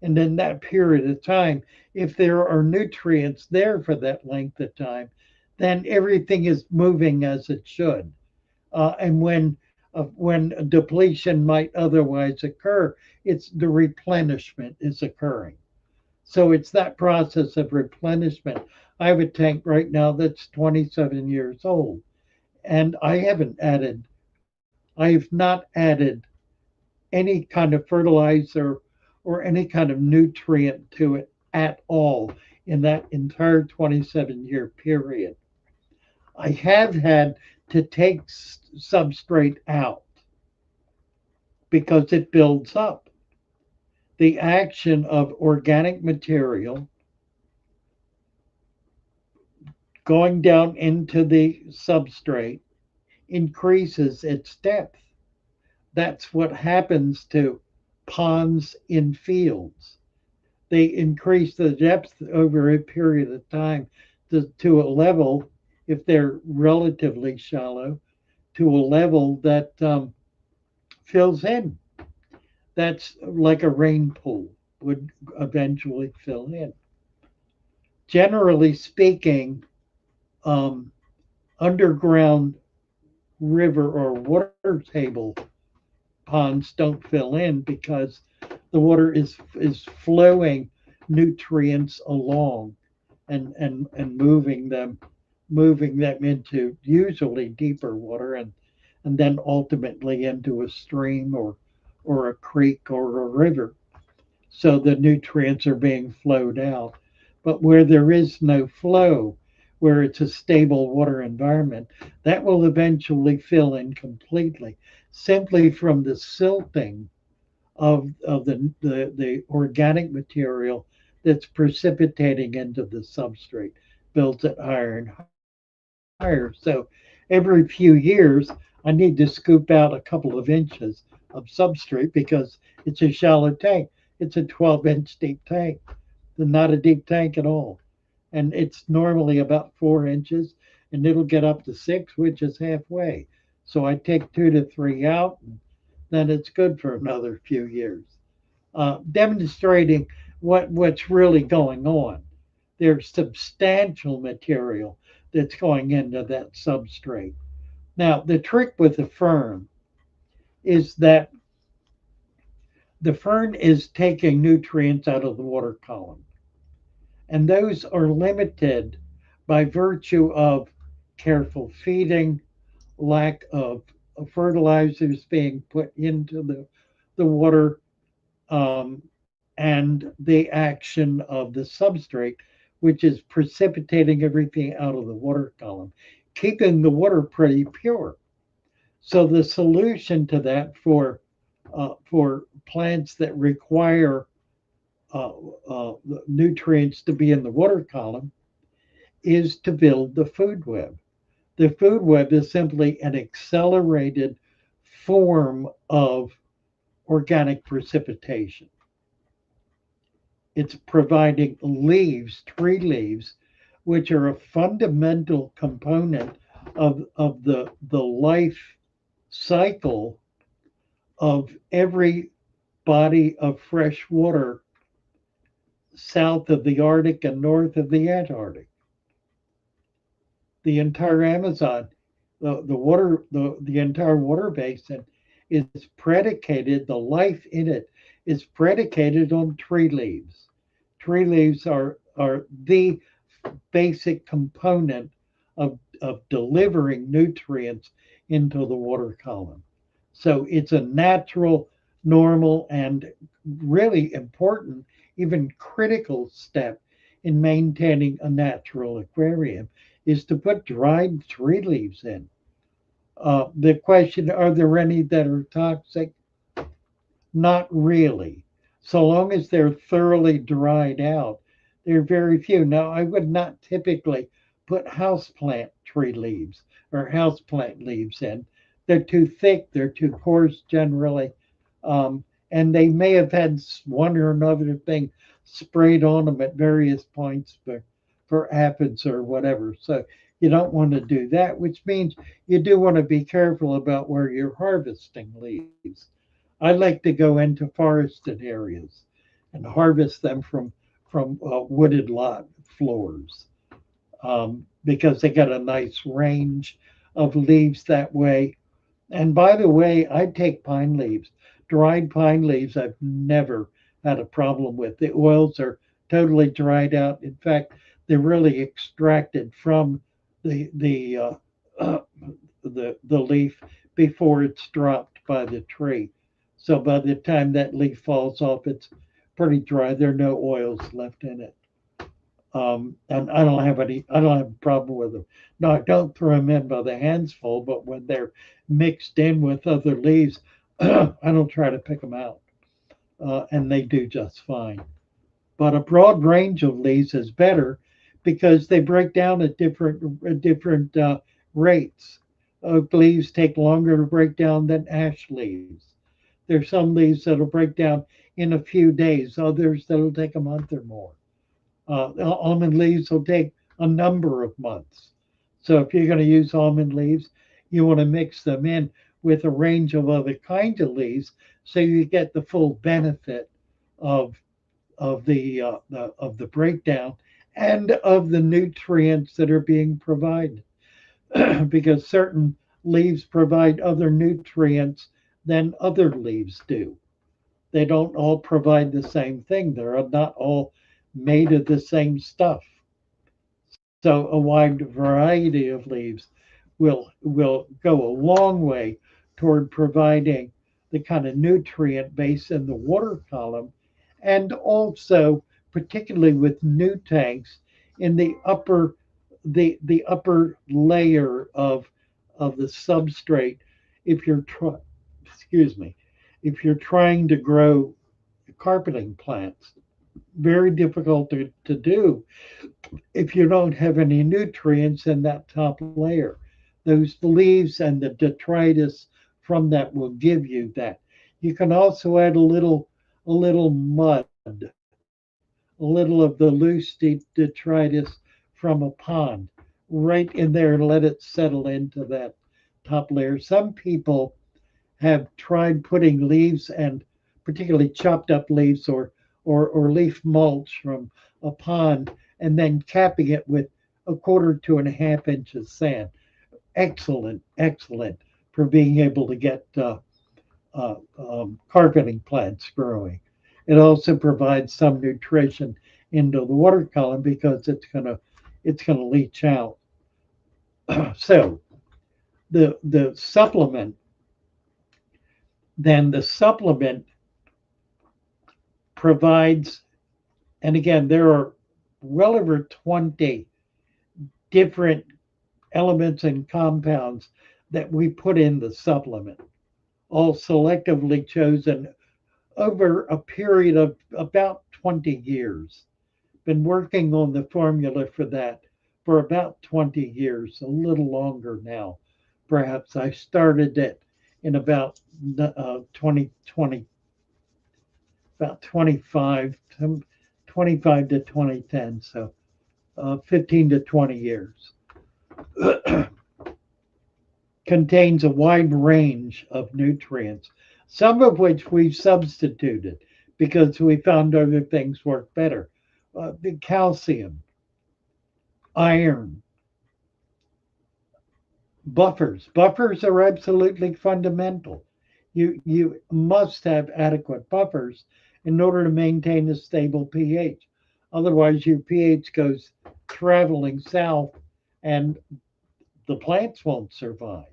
And in that period of time, if there are nutrients there for that length of time, then everything is moving as it should. And when a depletion might otherwise occur, it's the replenishment is occurring. So it's that process of replenishment. I have a tank right now that's 27 years old, and I have not added any kind of fertilizer or any kind of nutrient to it at all in that entire 27-year period. I have had to take substrate out because it builds up. The action of organic material going down into the substrate increases its depth. That's what happens to ponds in fields. They increase the depth over a period of time to a level, if they're relatively shallow, to a level that fills in. That's like a rain pool would eventually fill in. Generally speaking, um, underground river or water table ponds don't fill in because the water is flowing nutrients along and moving them into usually deeper water and then ultimately into a stream or a creek or a river. So the nutrients are being flowed out. But where there is no flow, where it's a stable water environment, that will eventually fill in completely simply from the silting of the organic material that's precipitating into the substrate, builds it higher and higher. So every few years, I need to scoop out a couple of inches of substrate because it's a shallow tank. It's a 12-inch deep tank, not a deep tank at all. And it's normally about 4 inches, and it'll get up to six, which is halfway. So I take 2 to 3 out, and then it's good for another few years. Demonstrating what's really going on. There's substantial material that's going into that substrate. Now, the trick with the fern is that the fern is taking nutrients out of the water column, and those are limited by virtue of careful feeding, lack of fertilizers being put into the the water and the action of the substrate, which is precipitating everything out of the water column, keeping the water pretty pure. So the solution to that for plants that require uh, nutrients to be in the water column is to build the food web. The food web is simply an accelerated form of organic precipitation. It's providing leaves, tree leaves, which are a fundamental component of the life cycle of every body of fresh water south of the Arctic and north of the Antarctic. The entire Amazon, the entire water basin is predicated, the life in it is predicated on tree leaves. Tree leaves are the basic component of delivering nutrients into the water column. So it's a natural, normal, and really important, even critical step in maintaining a natural aquarium is to put dried tree leaves in. The question, are there any that are toxic? Not really. So long as they're thoroughly dried out, there are very few. Now, I would not typically put houseplant tree leaves or houseplant leaves in. They're too thick, they're too coarse generally, and they may have had one or another thing sprayed on them at various points for aphids or whatever. So you don't want to do that, which means you do want to be careful about where you're harvesting leaves. I like to go into forested areas and harvest them from wooded lot floors because they got a nice range of leaves that way. And by the way, I take pine leaves. Dried pine leaves, I've never had a problem with. The oils are totally dried out. In fact, they're really extracted from the uh, the leaf before it's dropped by the tree. So by the time that leaf falls off, it's pretty dry. There are no oils left in it. And I don't have a problem with them. No, I don't throw them in by the handsful, but when they're mixed in with other leaves, I don't try to pick them out, and they do just fine. But a broad range of leaves is better because they break down at different rates. Oak leaves take longer to break down than ash leaves. There's some leaves that'll break down in a few days, others that'll take a month or more. Almond leaves will take a number of months. So if you're going to use almond leaves, you want to mix them in with a range of other kinds of leaves so you get the full benefit of of the breakdown and of the nutrients that are being provided because certain leaves provide other nutrients than other leaves do. They don't all provide the same thing. They're not all made of the same stuff. So a wide variety of leaves will go a long way toward providing the kind of nutrient base in the water column, and also particularly with new tanks in the upper layer of the substrate. If you're excuse me, if you're trying to grow carpeting plants, very difficult to do if you don't have any nutrients in that top layer. Those leaves and the detritus from that will give you that. You can also add a little mud, a little of the loose detritus from a pond right in there and let it settle into that top layer. Some people have tried putting leaves and particularly chopped up leaves or leaf mulch from a pond and then capping it with a quarter to and a half inches sand. Excellent, excellent for being able to get carpeting plants growing. It also provides some nutrition into the water column because it's gonna leach out. So the supplement then the supplement provides, and again, there are well over 20 different elements and compounds that we put in the supplement, all selectively chosen over a period of about 20 years. Been working on the formula for that for about 20 years, a little longer now. Perhaps I started it in about 2020, about 25 to 2010, so 15 to 20 years. Contains a wide range of nutrients, some of which we've substituted because we found other things work better. The calcium, iron, buffers. Buffers are absolutely fundamental. You must have adequate buffers in order to maintain a stable pH. Otherwise, your pH goes traveling south and the plants won't survive.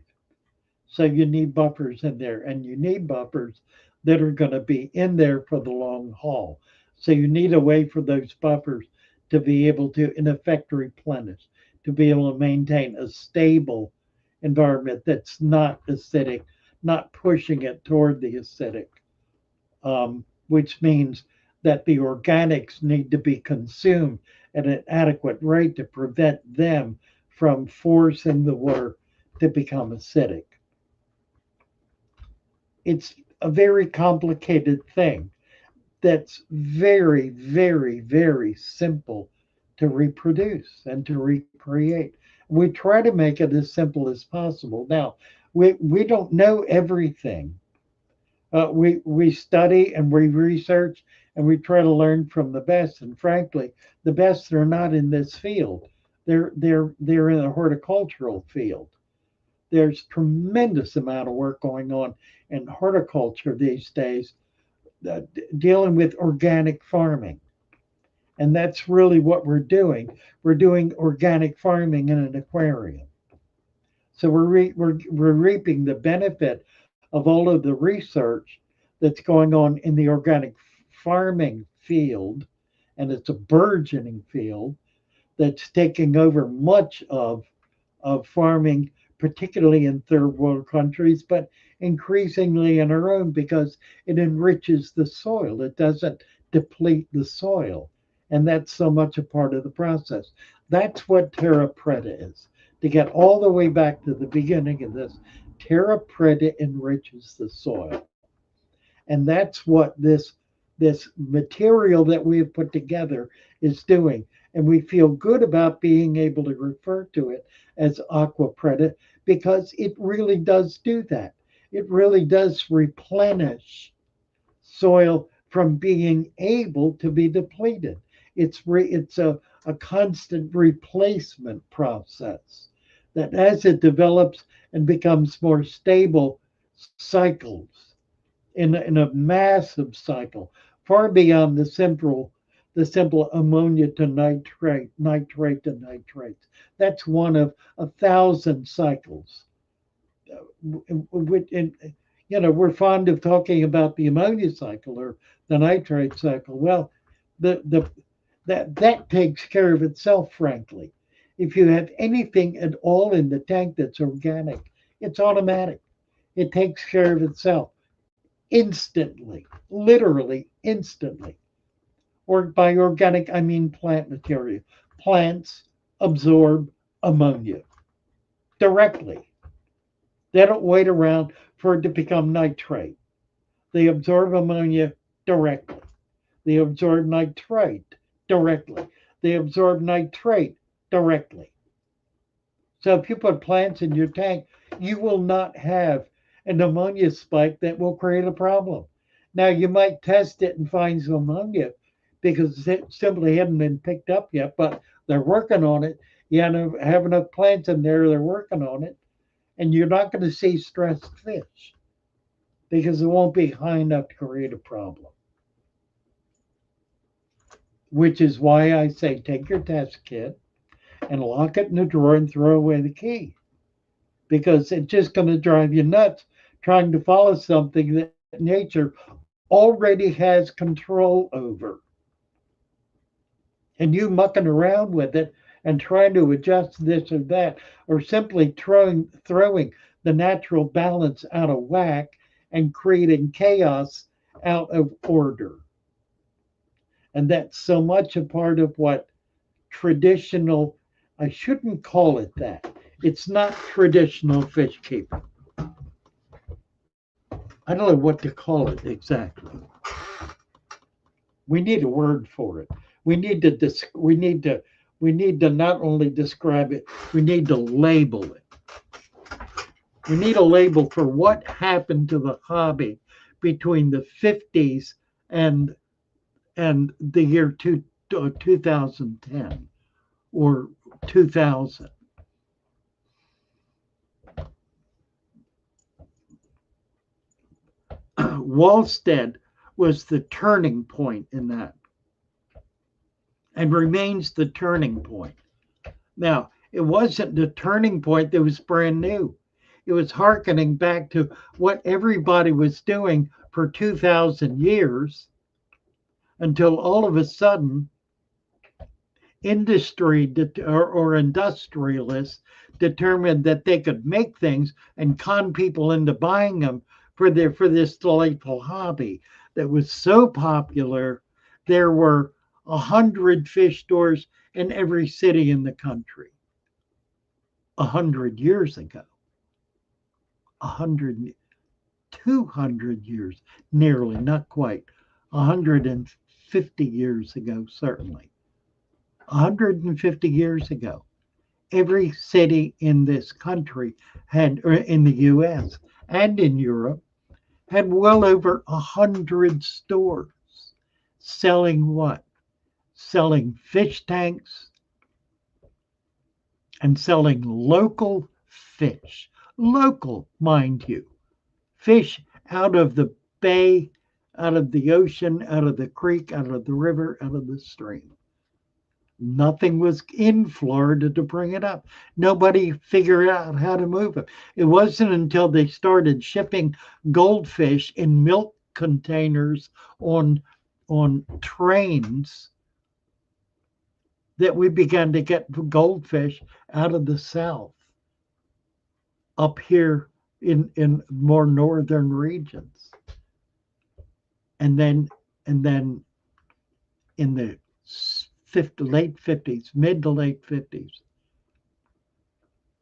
So you need buffers in there, and you need buffers that are going to be in there for the long haul. So you need a way for those buffers to be able to, in effect, replenish, to be able to maintain a stable environment that's not acidic, not pushing it toward the acidic, which means that the organics need to be consumed at an adequate rate to prevent them from forcing the water to become acidic. It's a very complicated thing that's very, very, very simple to reproduce and to recreate. We try to make it as simple as possible. Now, we don't know everything. We study and we research and we try to learn from the best. And frankly, the best are not in this field. They're in a horticultural field. There's tremendous amount of work going on in horticulture these days, dealing with organic farming. And that's really what we're doing. We're doing organic farming in an aquarium. So we're reaping the benefit of all of the research that's going on in the organic farming field, and it's a burgeoning field that's taking over much of farming, particularly in third world countries, but increasingly in our own because it enriches the soil. It doesn't deplete the soil. And that's so much a part of the process. That's what terra preta is. To get all the way back to the beginning of this, terra preta enriches the soil. And that's what this material that we have put together is doing. And we feel good about being able to refer to it as aqua preta because it really does do that. It really does replenish soil from being able to be depleted. It's a constant replacement process that as it develops and becomes more stable, cycles in a massive cycle, far beyond the simple ammonia to nitrate, nitrate to nitrates. That's one of 1,000 cycles. And, we're fond of talking about the ammonia cycle or the nitrate cycle. Well, the that takes care of itself, frankly. If you have anything at all in the tank that's organic, it's automatic. It takes care of itself instantly, literally instantly. Or by organic, I mean plant material. Plants absorb ammonia directly. They don't wait around for it to become nitrate. They absorb ammonia directly. They absorb nitrate directly. They absorb nitrate directly. So if you put plants in your tank, you will not have an ammonia spike that will create a problem. Now you might test it and find some ammonia because it simply hadn't been picked up yet, but they're working on it. You have enough plants in there, they're working on it, and you're not going to see stressed fish because it won't be high enough to create a problem. Which is why I say take your test kit and lock it in a drawer and throw away the key because it's just going to drive you nuts trying to follow something that nature already has control over. And you mucking around with it and trying to adjust this or that, or simply throwing the natural balance out of whack and creating chaos out of order. And that's so much a part of what traditional, I shouldn't call it that. It's not traditional fish keeping. I don't know what to call it exactly. We need a word for it. We need to we need to not only describe it, we need to label it. We need a label for what happened to the hobby between the 50s and the year 2010 or 2000. Wallstead was the turning point in that and remains the turning point. Now, it wasn't the turning point that was brand new. It was hearkening back to what everybody was doing for 2,000 years until all of a sudden industry or industrialists determined that they could make things and con people into buying them for this delightful hobby that was so popular. There were 100 fish stores in every city in the country. 100 years ago, 100, 200 years, nearly, not quite, 150 years ago, certainly. 150 years ago, every city in this country had, or in the US and in Europe, had well over 100 stores selling what? Selling fish tanks and selling local fish. Local, mind you. Fish out of the bay, out of the ocean, out of the creek, out of the river, out of the stream. Nothing was in Florida to bring it up. Nobody figured out how to move it. It wasn't until they started shipping goldfish in milk containers on trains that we began to get goldfish out of the South up here in more northern regions. And then in the late 50s, mid to late 50s,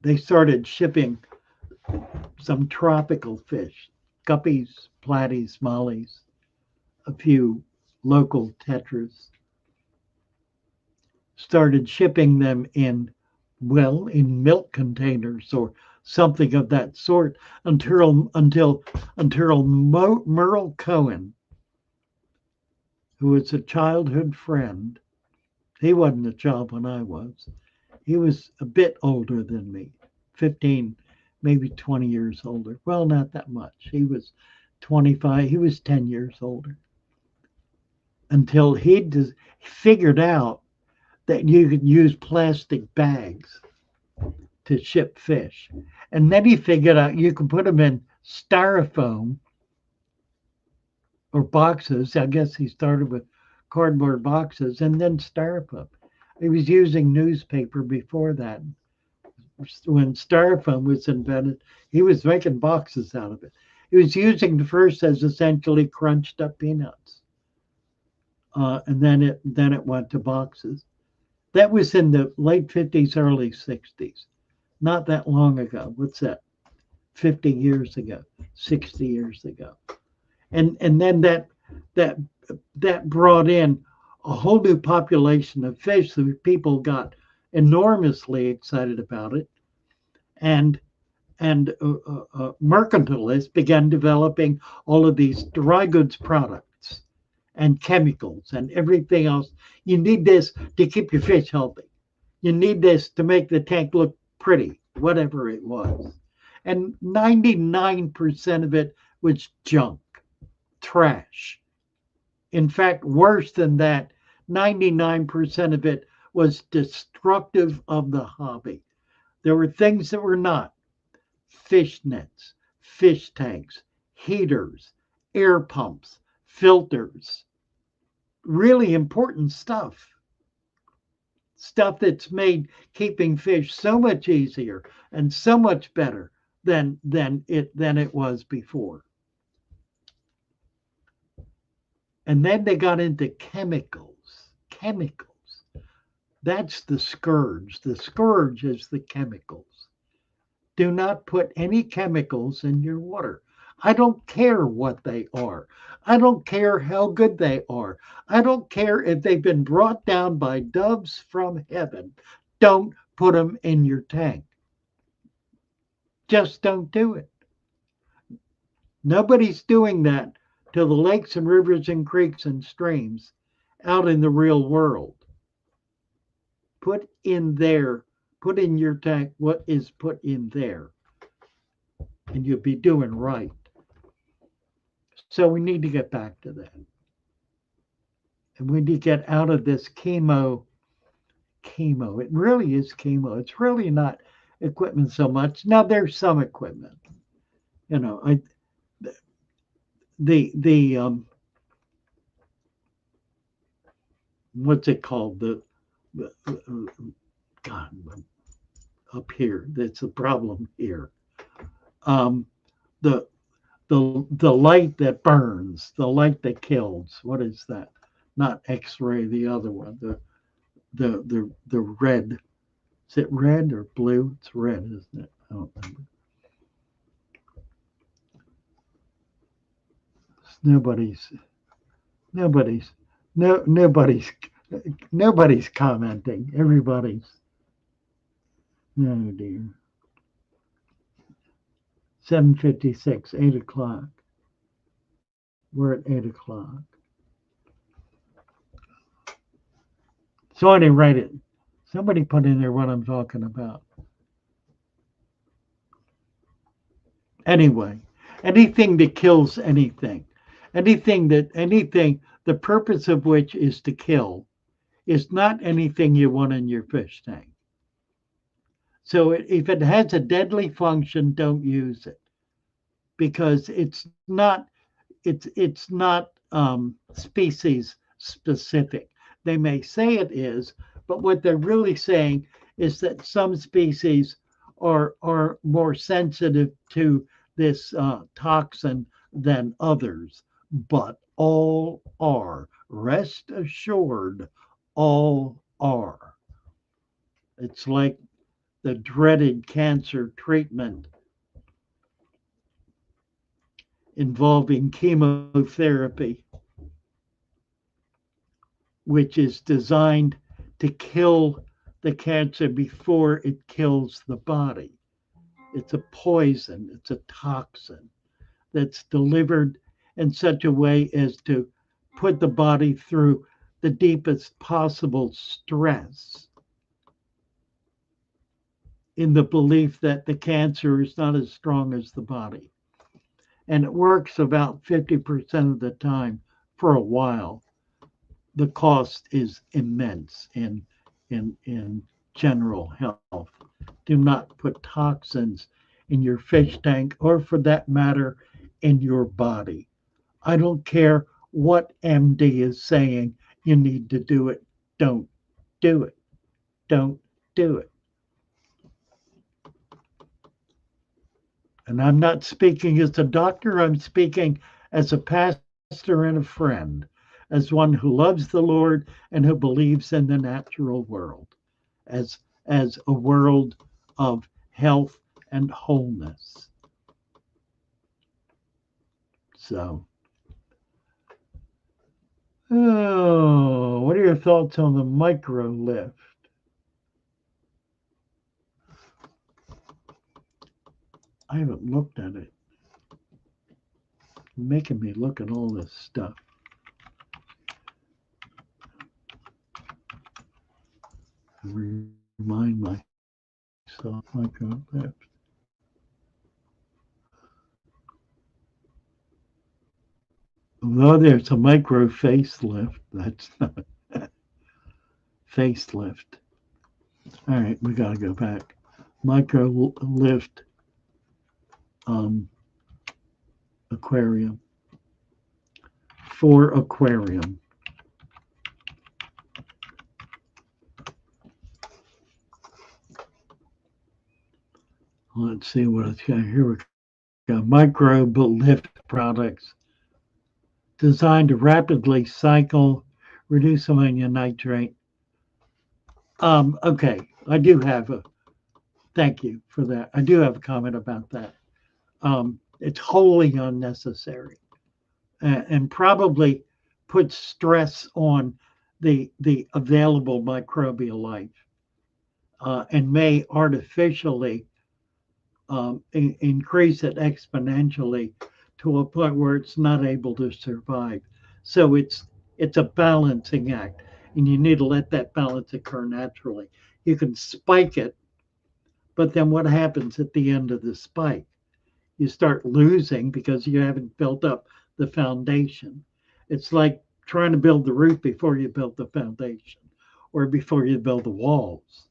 they started shipping some tropical fish, guppies, platies, mollies, a few local tetras, started shipping them in milk containers or something of that sort until Merle Cohen, who was a childhood friend. He wasn't a child when I was. He was a bit older than me, 15, maybe 20 years older. Well, not that much. He was 25. He was 10 years older. Until he figured out that you could use plastic bags to ship fish. And then he figured out you could put them in styrofoam or boxes. I guess he started with cardboard boxes and then styrofoam. He was using newspaper before that. When styrofoam was invented, he was making boxes out of it. He was using the first as essentially crunched up peanuts. And then it went to boxes. That was in the late 50s, early 60s. Not that long ago. What's that? 50 years ago, 60 years ago. And then that brought in a whole new population of fish. So people got enormously excited about it, and mercantilists began developing all of these dry goods products and chemicals and everything else. You need this to keep your fish healthy. You need this to make the tank look pretty, whatever it was. And 99% of it was junk, trash. In fact, worse than that, 99% of it was destructive of the hobby. There were things that were not fish nets, fish tanks, heaters, air pumps, filters, really important stuff. Stuff that's made keeping fish so much easier and so much better than it was before. And then they got into chemicals. Chemicals. That's the scourge. The scourge is the chemicals. Do not put any chemicals in your water. I don't care what they are. I don't care how good they are. I don't care if they've been brought down by doves from heaven. Don't put them in your tank. Just don't do it. Nobody's doing that to the lakes and rivers and creeks and streams out in the real world. Put in your tank what is put in there, and you'll be doing right. So we need to get back to that. And we need to get out of this chemo. It really is chemo. It's really not equipment so much. Now there's some equipment. You know, the what's it called? The God, up here. That's the problem here. Um, the the light that burns, the light that kills. What is that? Not X-ray. The other one. The red. Is it red or blue? It's red, isn't it? I don't remember. Nobody's nobody's no nobody's commenting. Everybody's. Oh dear. 7:56, 8 o'clock. We're at 8 o'clock. So I didn't write it. Somebody put in there what I'm talking about. Anyway, anything that kills anything, the purpose of which is to kill, is not anything you want in your fish tank. So if it has a deadly function, don't use it, because it's not species specific. They may say it is, but what they're really saying is that some species are more sensitive to this toxin than others, but all are. Rest assured, all are. It's like the dreaded cancer treatment involving chemotherapy, which is designed to kill the cancer before it kills the body. It's a poison, it's a toxin that's delivered in such a way as to put the body through the deepest possible stress, in the belief that the cancer is not as strong as the body. And it works about 50% of the time for a while. The cost is immense in general health. Do not put toxins in your fish tank, or for that matter, in your body. I don't care what MD is saying you need to do it. Don't do it. Don't do it. And I'm not speaking as a doctor, I'm speaking as a pastor and a friend, as one who loves the Lord and who believes in the natural world, as a world of health and wholeness. So, what are your thoughts on the micro lift? I haven't looked at it. You're making me look at all this stuff. Remind myself micro lift. Well, there's a micro facelift. That's not facelift. All right, we got to go back. Micro lift aquarium. for aquarium. Let's see what it's got. Here we go. Microbe lift products designed to rapidly cycle, reduce ammonia nitrate. Okay, I do have a thank you for that. I do have a comment about that. It's wholly unnecessary and probably puts stress on the available microbial life and may artificially increase it exponentially to a point where it's not able to survive. So it's a balancing act, and you need to let that balance occur naturally. You can spike it, but then what happens at the end of the spike? You start losing because you haven't built up the foundation. It's like trying to build the roof before you build the foundation or before you build the walls.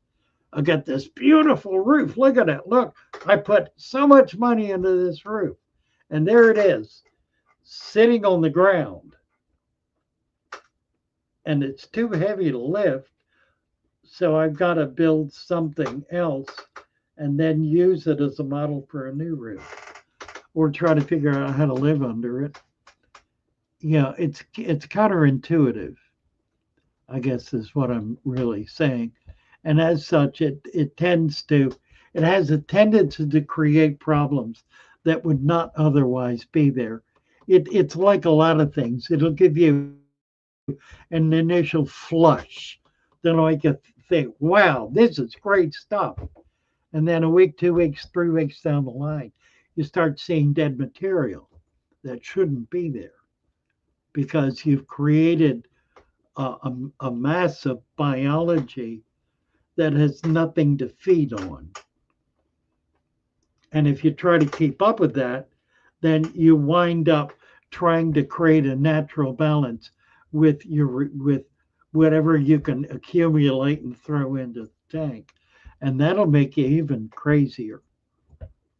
I got this beautiful roof. Look at it. Look, I put so much money into this roof. And there it is, sitting on the ground. And it's too heavy to lift. So I've got to build something else and then use it as a model for a new roof or try to figure out how to live under it. Yeah, it's counterintuitive, I guess is what I'm really saying. And as such, it has a tendency to create problems that would not otherwise be there. It's like a lot of things. It'll give you an initial flush that'll make you think, wow, this is great stuff. And then a week, 2 weeks, 3 weeks down the line, you start seeing dead material that shouldn't be there because you've created a mass of biology that has nothing to feed on. And if you try to keep up with that, then you wind up trying to create a natural balance with whatever you can accumulate and throw into the tank. And that'll make you even crazier.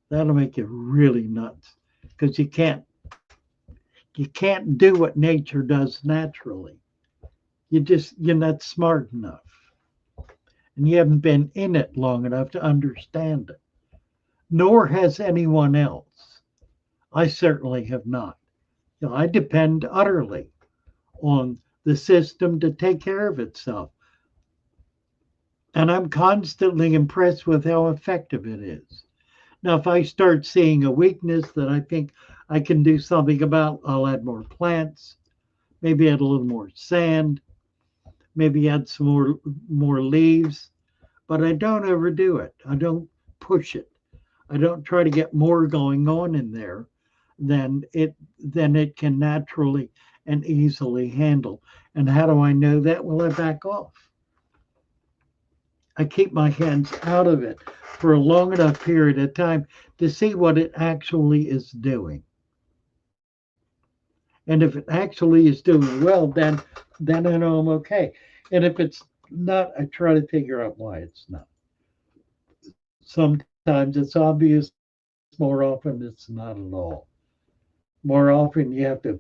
That'll make you really nuts because you can't do what nature does naturally. You're not smart enough. And you haven't been in it long enough to understand it. Nor has anyone else. I certainly have not. I depend utterly on the system to take care of itself. And I'm constantly impressed with how effective it is. Now, if I start seeing a weakness that I think I can do something about, I'll add more plants, maybe add a little more sand, maybe add some more leaves, but I don't overdo it. I don't push it. I don't try to get more going on in there than it can naturally and easily handle. And how do I know that? Well, I back off. I keep my hands out of it for a long enough period of time to see what it actually is doing. And if it actually is doing well, then I know I'm okay. And if it's not, I try to figure out why it's not. Sometimes it's obvious, more often it's not at all. More often you have to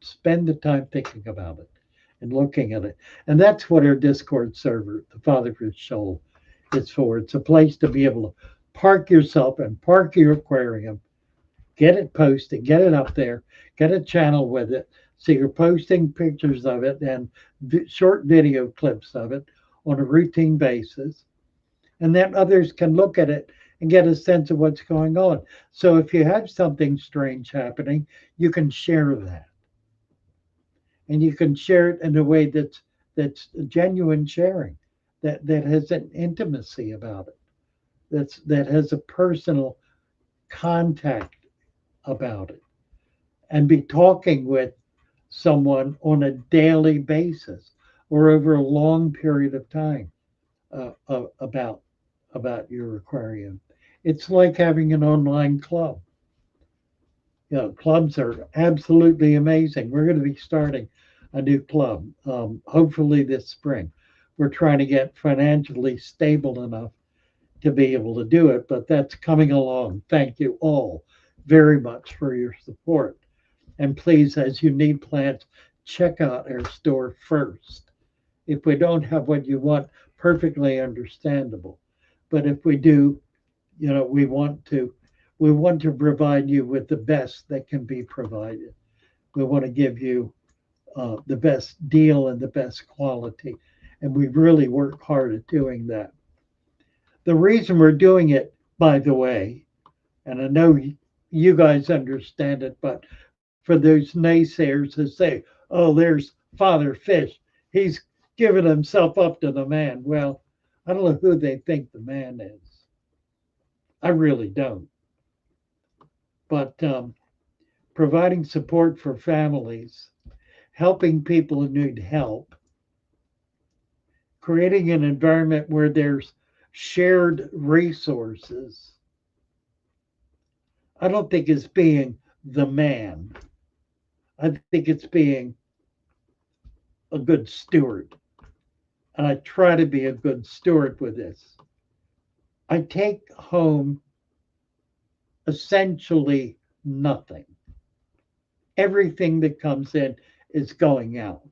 spend the time thinking about it and looking at it. And that's what our Discord server, the Father's Shoal, is for. It's a place to be able to park yourself and park your aquarium, get it posted, get it up there, get a channel with it. So you're posting pictures of it and short video clips of it on a routine basis. And then others can look at it and get a sense of what's going on. So if you have something strange happening, you can share that. And you can share it in a way that's genuine sharing, that has an intimacy about it, that has a personal contact about it, and be talking with someone on a daily basis or over a long period of time about your aquarium. It's like having an online club. Clubs are absolutely amazing. We're going to be starting a new club, hopefully this spring. We're trying to get financially stable enough to be able to do it, but that's coming along. Thank you all very much for your support. And please, as you need plants, check out our store first. If we don't have what you want, perfectly understandable. But if we do, we want to provide you with the best that can be provided. We want to give you the best deal and the best quality, and we really work hard at doing that. The reason we're doing it, by the way, and I know you guys understand it, but for those naysayers who say, "Oh, there's Father Fish, he's given himself up to the man." Well, I don't know who they think the man is. I really don't. But providing support for families, helping people who need help, creating an environment where there's shared resources, I don't think it's being the man. I think it's being a good steward. And I try to be a good steward with this. I take home essentially nothing. Everything that comes in is going out,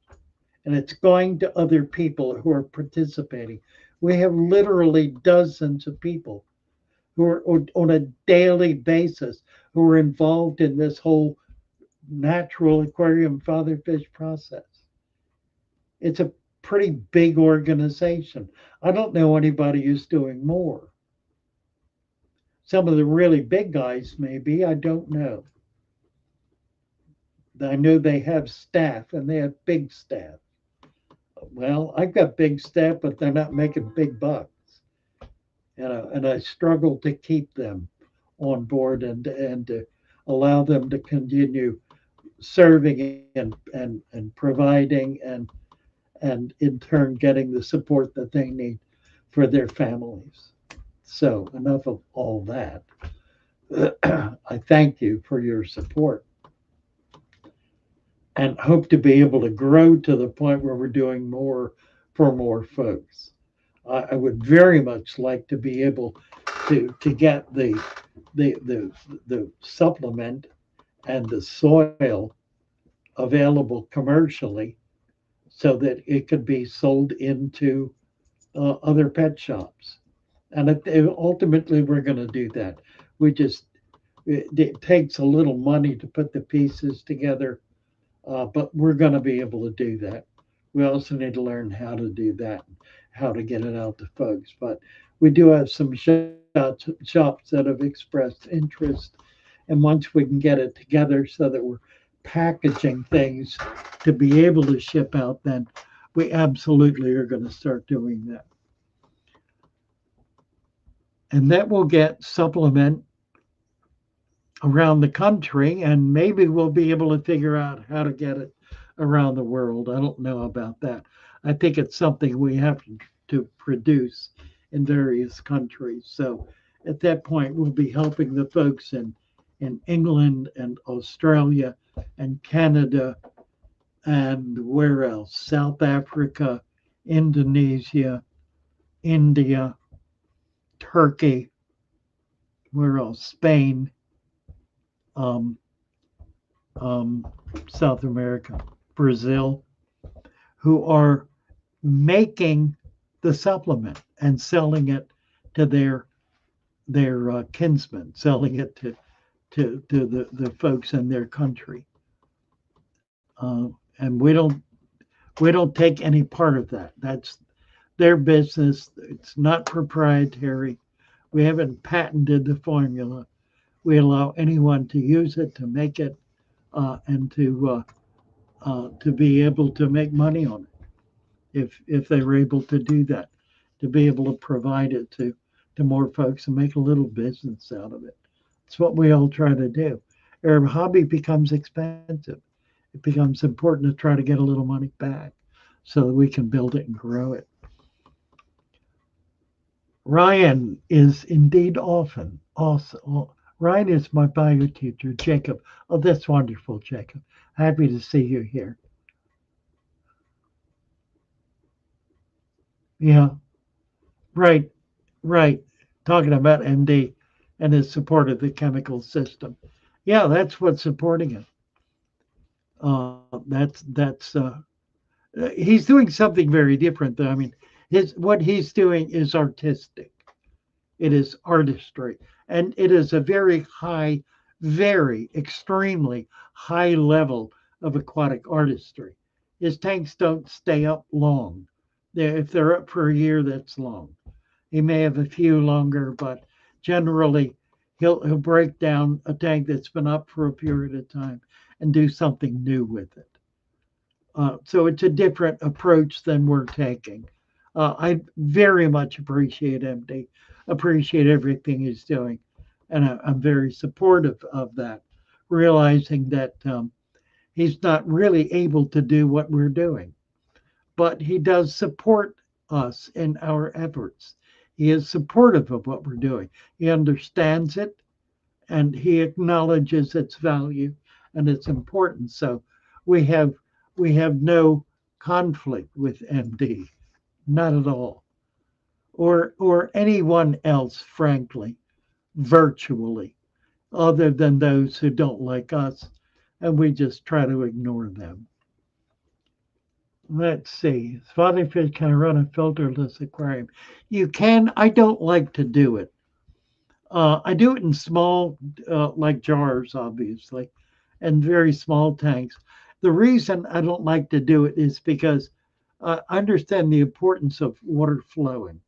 and it's going to other people who are participating. We have literally dozens of people who are on a daily basis who are involved in this whole natural aquarium fatherfish process. It's a pretty big organization. I don't know anybody who's doing more. Some of the really big guys, maybe, I don't know. I know they have staff and they have big staff. Well, I've got big staff, but they're not making big bucks. And I struggle to keep them on board and to allow them to continue serving and providing and in turn getting the support that they need for their families. So enough of all that. I thank you for your support and hope to be able to grow to the point where we're doing more for more folks. I would very much like to be able to get the supplement and the soil available commercially so that it could be sold into other pet shops. And ultimately, we're going to do that. We just, it takes a little money to put the pieces together, but we're going to be able to do that. We also need to learn how to do that, how to get it out to folks. But we do have some shops that have expressed interest. And once we can get it together so that we're packaging things to be able to ship out, then we absolutely are going to start doing that. And that will get supplement around the country, and maybe we'll be able to figure out how to get it around the world. I don't know about that. I think it's something we have to produce in various countries. So at that point, we'll be helping the folks in England and Australia and Canada and where else? South Africa, Indonesia, India, Turkey, where else? Spain, um, um, South America, Brazil, who are making the supplement and selling it to their kinsmen, selling it to the folks in their country. And we don't take any part of that. That's their business. It's not proprietary. We haven't patented the formula. We allow anyone to use it, to make it, and to be able to make money on it if they were able to do that, to be able to provide it to more folks and make a little business out of it. It's what we all try to do. Our hobby becomes expensive. It becomes important to try to get a little money back so that we can build it and grow it. Ryan is indeed often awesome. Ryan is my bio teacher, Jacob. Oh, that's wonderful, Jacob. Happy to see you here. Yeah, right, right. Talking about MD and his support of the chemical system. Yeah, that's what's supporting it. He's doing something very different, though. I mean, his what he's doing is artistic. It is artistry, and it is a very high, very extremely high level of aquatic artistry. His tanks don't stay up long. If they're up for a year, that's long. He may have a few longer, but generally he'll break down a tank that's been up for a period of time and do something new with it. So it's a different approach than we're taking. I very much appreciate MD, appreciate everything he's doing, and I'm very supportive of that, realizing that he's not really able to do what we're doing, but he does support us in our efforts. He is supportive of what we're doing. He understands it and he acknowledges its value and its importance. So we have we have no conflict with MD, not at all, or anyone else, frankly, virtually, other than those who don't like us, and we just try to ignore them. Let's see. Spotted fish can run a filterless aquarium. You can. I don't like to do it. I do it in small, like jars, obviously, and very small tanks. The reason I don't like to do it is because I understand the importance of water flowing.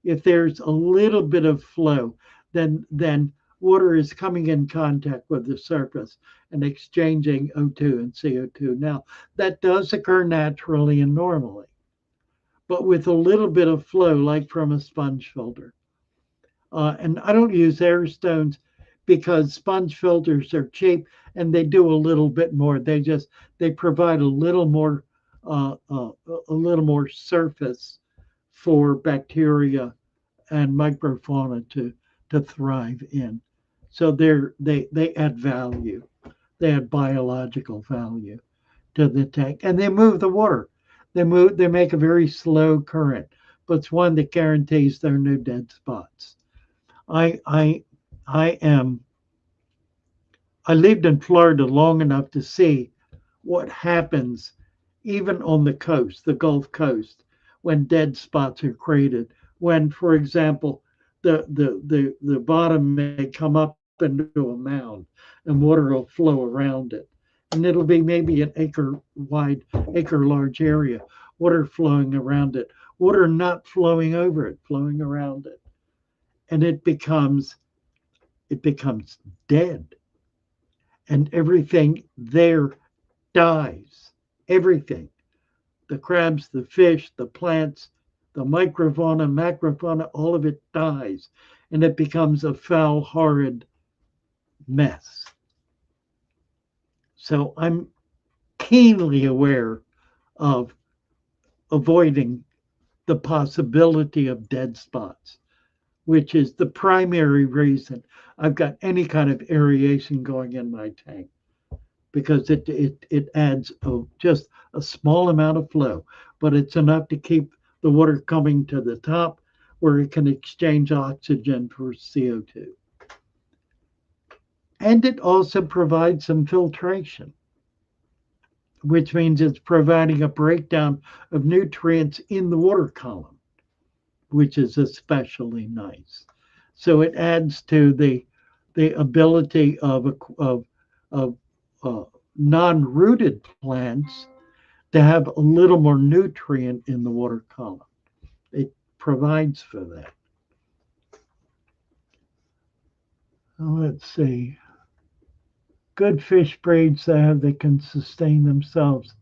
If there's a little bit of flow, then water is coming in contact with the surface and exchanging O2 and CO2. Now, that does occur naturally and normally, but with a little bit of flow, like from a sponge filter. And I don't use air stones because sponge filters are cheap and they do a little bit more. They provide a little more surface for bacteria and microfauna to thrive in. So they add value. They add biological value to the tank, and they move the water. They make a very slow current, but it's one that guarantees there are no dead spots. I I I am I lived in Florida long enough to see what happens even on the coast, the Gulf Coast, when dead spots are created. When, for example, the bottom may come up into a mound and water will flow around it. And it'll be maybe an acre large area, water flowing around it, water not flowing over it, flowing around it. And it becomes dead. And everything there dies. Everything. The crabs, the fish, the plants, the microfauna, macrofauna, all of it dies. And it becomes a foul, horrid mess. So I'm keenly aware of avoiding the possibility of dead spots, which is the primary reason I've got any kind of aeration going in my tank, because it adds just a small amount of flow, but it's enough to keep the water coming to the top where it can exchange oxygen for CO2. And it also provides some filtration, which means it's providing a breakdown of nutrients in the water column, which is especially nice. So it adds to the ability of uh, non-rooted plants to have a little more nutrient in the water column. It provides for that. Let's see. Good fish breeds that can sustain themselves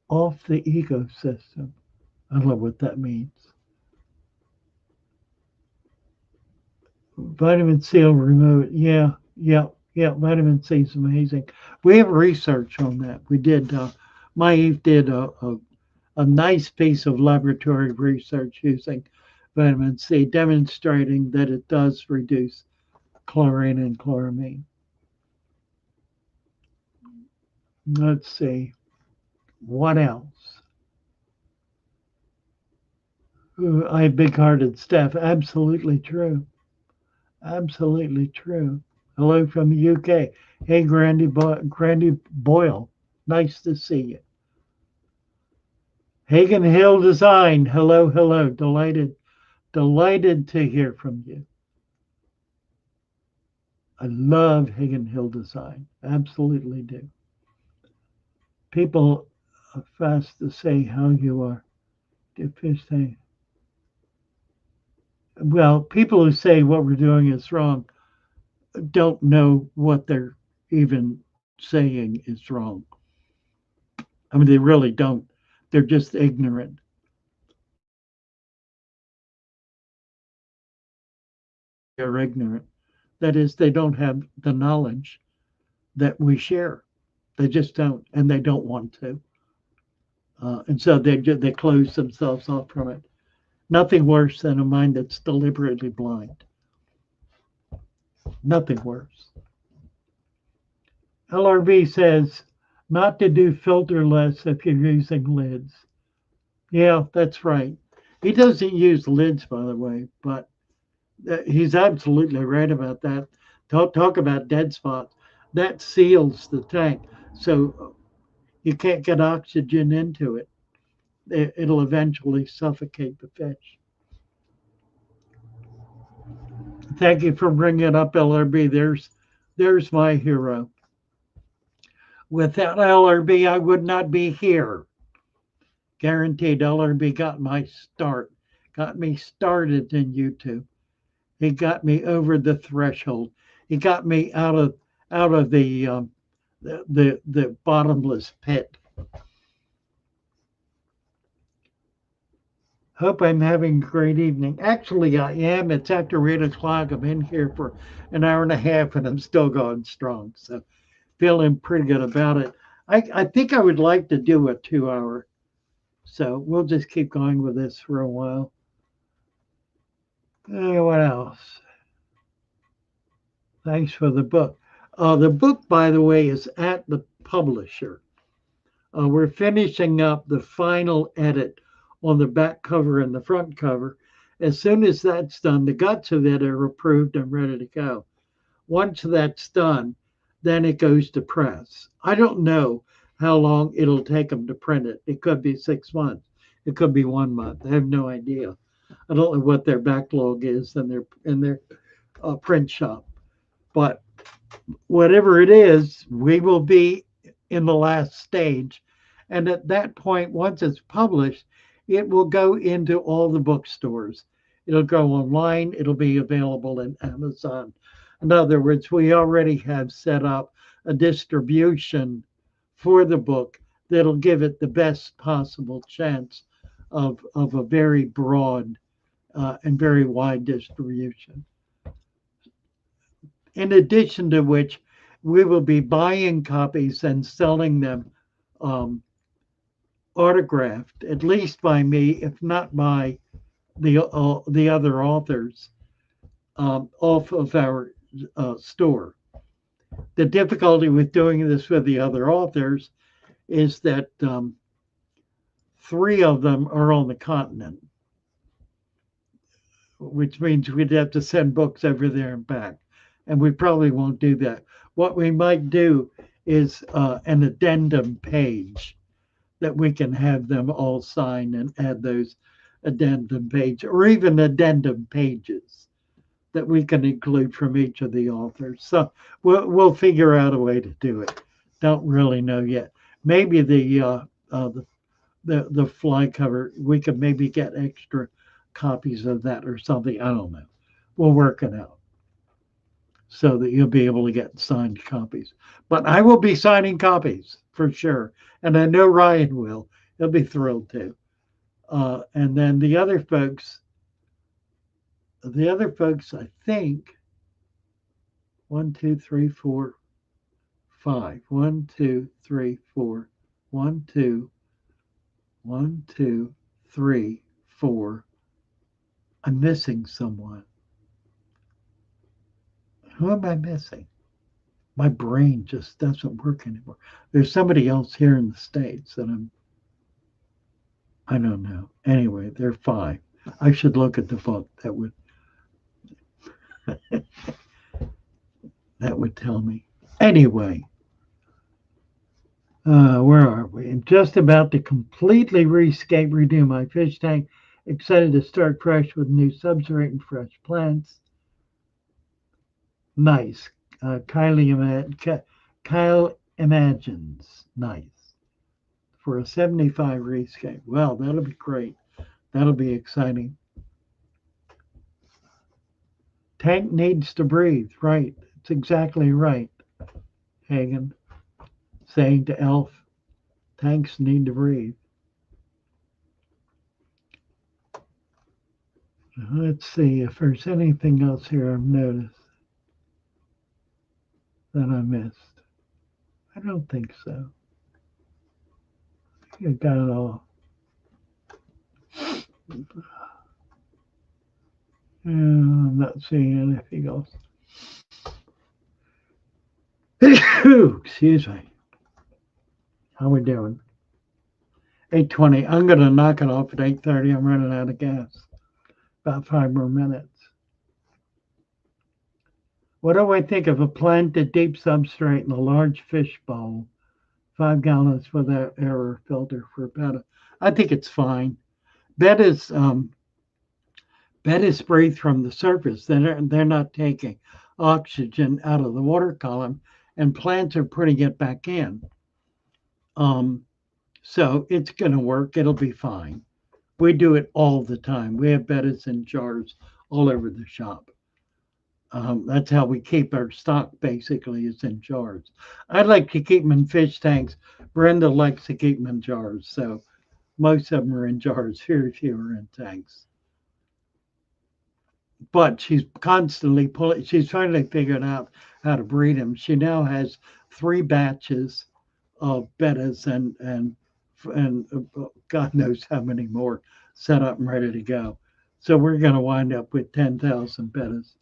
off the ecosystem. I don't know what that means. Vitamin C will remove it. Yeah, yeah, yeah. Vitamin C is amazing. We have research on that. We did. My Eve did a nice piece of laboratory research using vitamin C, demonstrating that it does reduce chlorine and chloramine. Let's see. What else? I big hearted Steph. Absolutely true. Absolutely true. Hello from the UK. Hey, Grandy Boyle. Nice to see you. Hagen Hill Design. Hello, hello. Delighted to hear from you. I love Hagen Hill Design. Absolutely do. People are fast to say how you are. If you say, well, people who say what we're doing is wrong don't know what they're even saying is wrong. I mean, they really don't. They're just ignorant. They're ignorant. That is, they don't have the knowledge that we share. They just don't, and they don't want to. And so they close themselves off from it. Nothing worse than a mind that's deliberately blind. Nothing worse. LRB says not to do filterless if you're using lids. Yeah, that's right. He doesn't use lids, by the way, but he's absolutely right about that. Talk about dead spots. That seals the tank, so you can't get oxygen into it. It'll eventually suffocate the fish. Thank you for bringing it up, LRB. There's my hero. Without LRB, I would not be here. Guaranteed. LRB got my start, got me started in YouTube. He got me over the threshold. He got me out of the bottomless pit. Hope I'm having a great evening. Actually, I am. It's after 8 o'clock. I'm in here for an hour and a half, and I'm still going strong. So feeling pretty good about it. I think I would like to do a 2 hour. So we'll just keep going with this for a while. What else? Thanks for the book. The book, by the way, is at the publisher. We're finishing up the final edit on the back cover and the front cover. As soon as that's done, the guts of it are approved and ready to go. Once that's done, then it goes to press. I don't know how long it'll take them to print it. It could be 6 months. It could be 1 month. I have no idea. I don't know what their backlog is in their print shop. But whatever it is, we will be in the last stage. And at that point, once it's published, it will go into all the bookstores. It'll go online. It'll be available in Amazon. In other words, we already have set up a distribution for the book that'll give it the best possible chance of a very broad and very wide distribution. In addition to which, we will be buying copies and selling them autographed, at least by me, if not by the other authors, off of our store. The difficulty with doing this with the other authors is that 3 of them are on the continent, which means we'd have to send books over there and back. And we probably won't do that. What we might do is an addendum page that we can have them all sign and add those addendum page or even addendum pages that we can include from each of the authors. So we'll figure out a way to do it. Don't really know yet. Maybe the fly cover, we could maybe get extra copies of that or something. I don't know. We'll work it out so that you'll be able to get signed copies. But I will be signing copies for sure. And I know Ryan will. He'll be thrilled too. And then the other folks, I think, 1, 2, 3, 4, 5. 1, 2, 3, 4. 1, 2, 1, 2, 3, 4. I'm missing someone. Who am I missing? My brain just doesn't work anymore. There's somebody else here in the States that I don't know. Anyway, they're 5. I should look at the book. That would That would tell me. Anyway, where are we? I'm just about to completely rescape, redo my fish tank. Excited to start fresh with new substrate and fresh plants. Nice. Kyle imagines. Nice. For a 75 rescape. Well, that'll be great. That'll be exciting. Tank needs to breathe. Right. It's exactly right, Hagen. Saying to Elf, tanks need to breathe. Let's see if there's anything else here I've noticed that I missed. I don't think so. I think I got it all. I'm not seeing anything else. Excuse me. How we doing? 8:20. I'm gonna knock it off at 8:30. I'm running out of gas. About 5 more minutes. What do I think of a planted deep substrate in a large fish bowl? 5 gallons without error filter for about. I think it's fine. Bed is breathed from the surface. They're not taking oxygen out of the water column, and plants are putting it back in. So it's going to work. It'll be fine. We do it all the time. We have bedders in jars all over the shop. That's how we keep our stock, basically, is in jars. I like to keep them in fish tanks. Brenda likes to keep them in jars. So most of them are in jars. Very few are in tanks. But she's constantly pulling. She's finally figured out how to breed them. She now has 3 batches of bettas and God knows how many more set up and ready to go. So we're going to wind up with 10,000 bettas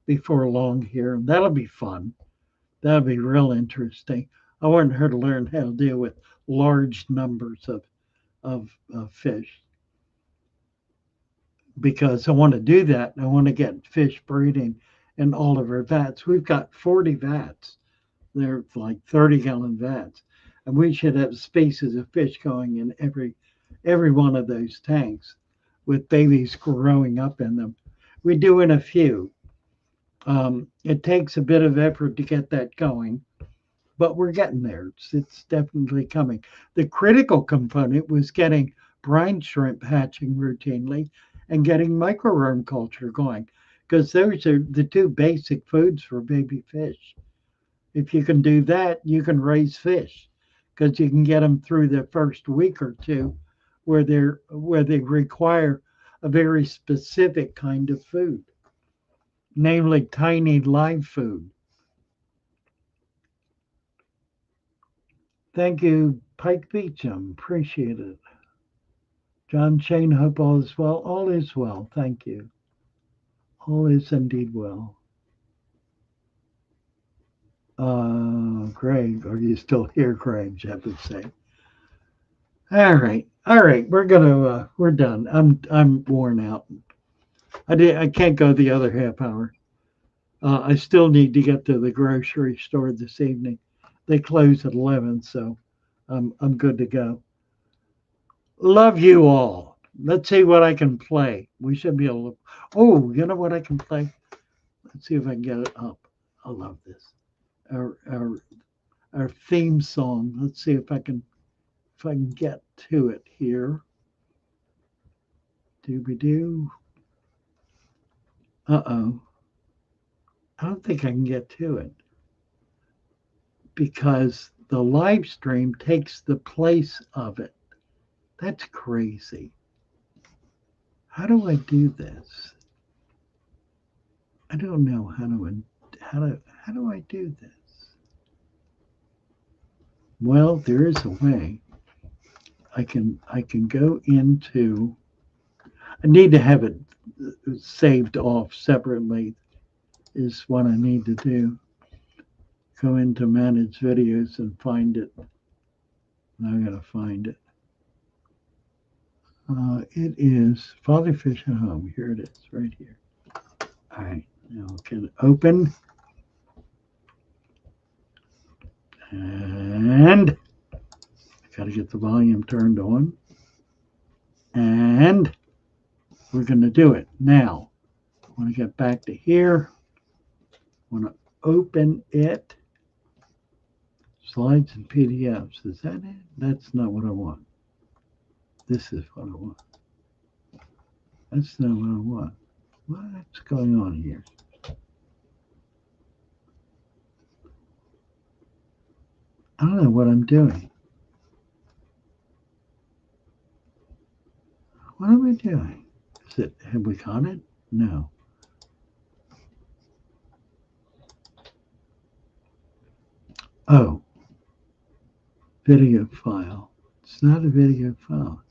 before long here. And that'll be fun. That'll be real interesting. I want her to learn how to deal with large numbers of fish because I want to do that. I want to get fish breeding in all of our vats. We've got 40 vats. They're like 30-gallon vats. And we should have species of fish going in every one of those tanks with babies growing up in them. We do in a few. It takes a bit of effort to get that going, but we're getting there. It's definitely coming. The critical component was getting brine shrimp hatching routinely and getting microworm culture going because those are the two basic foods for baby fish. If you can do that, you can raise fish because you can get them through the first week or two where they require a very specific kind of food, namely tiny live food. Thank you, Pike Beecham. Appreciate it. John Shane, hope all is well. All is well. Thank you. All is indeed well. Greg, are you still here, Greg? Jeff would say. All right. We're done. I'm worn out. I can't go the other half hour. I still need to get to the grocery store this evening. They close at 11, so I'm good to go. Love you all. Let's see what I can play. We should be able to. Oh, you know what I can play? Let's see if I can get it up. I love this. Our theme song. Let's see if I can get to it here. Dooby doo. Uh-oh. I don't think I can get to it because the live stream takes the place of it. That's crazy. How do I do this? I don't know how do I do this? Well, there is a way. I can go into. I need to have it saved off separately. Is what I need to do. Go into manage videos and find it. I'm gonna find it. It is Father Fish at Home. Here it is, right here. All right, now can open. And I got to get the volume turned on. And we're going to do it now. I want to get back to here. I want to open it. Slides and PDFs. Is that it? That's not what I want. This is what I want. That's not what I want. What's going on here? I don't know what I'm doing. What are we doing? Have we got it? No. Oh, video file. It's not a video file.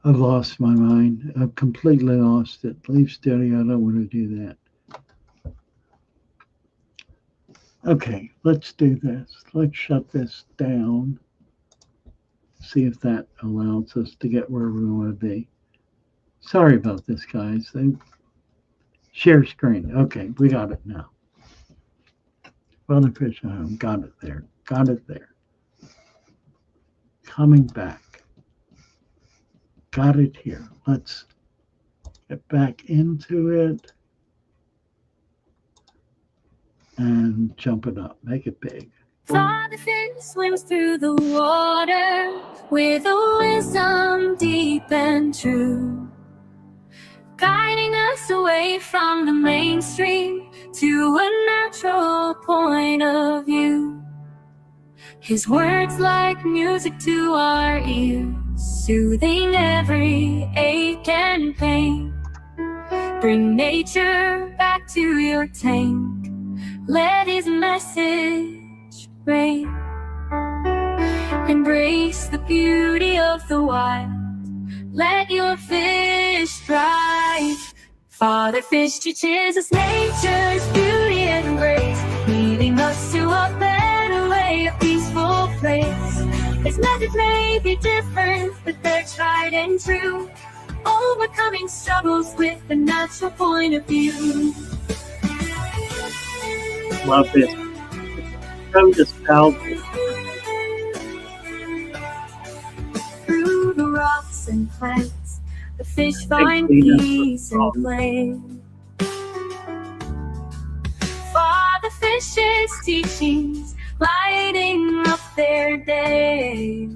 I've lost my mind. I've completely lost it. Leave studio. I don't want to do that. Okay, let's do this. Let's shut this down. See if that allows us to get where we want to be. Sorry about this, guys. Share screen. Okay, we got it now. Father Fish at home. Got it there. Got it there. Coming back. Got it here. Let's get back into it and jump it up. Make it big. Father Fish swims through the water with a wisdom deep and true, guiding us away from the mainstream to a natural point of view. His words like music to our ears, soothing every ache and pain. Bring nature back to your tank. Let his message reign. Embrace the beauty of the wild. Let your fish thrive. Father Fish teaches us nature's beauty and grace, leading us to a better way, a peaceful place. His methods may be different, but they're tried and true, overcoming struggles with a natural point of view. Love this. So nostalgic. Through the rocks and plants, the fish find peace and play. Father Fish's teachings lighting up their day.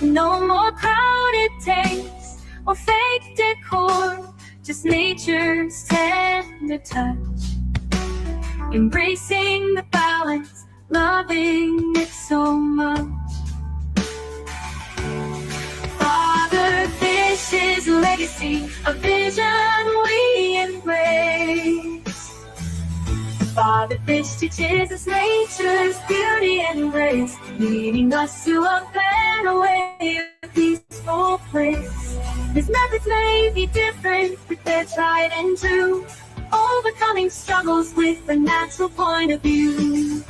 No more crowded tanks or fake decor, just nature's tender touch. Embracing the balance, loving it so much. Father Fish's legacy, a vision we embrace. Father Fish teaches us nature's beauty and grace, leading us to a better way, a peaceful place. His methods may be different, but they're tried and true, overcoming struggles with a natural point of view.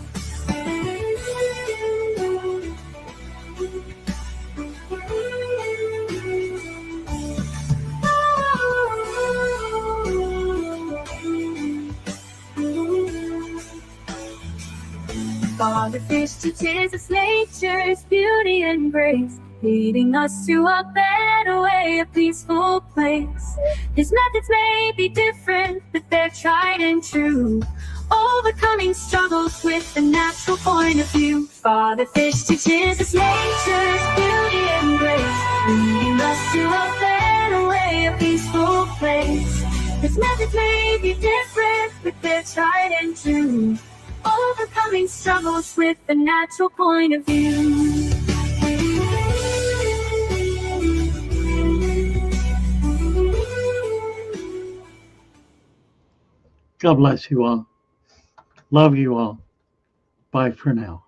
Father Fish teaches us nature's beauty and grace, leading us to a better way, a peaceful place. His methods may be different, but they're tried and true, overcoming struggles with a natural point of view. Father Fish teaches us nature's beauty and grace, leading us to a better way, a peaceful place. His methods may be different, but they're tried and true, overcoming struggles with a natural point of view. God bless you all. Love you all. Bye for now.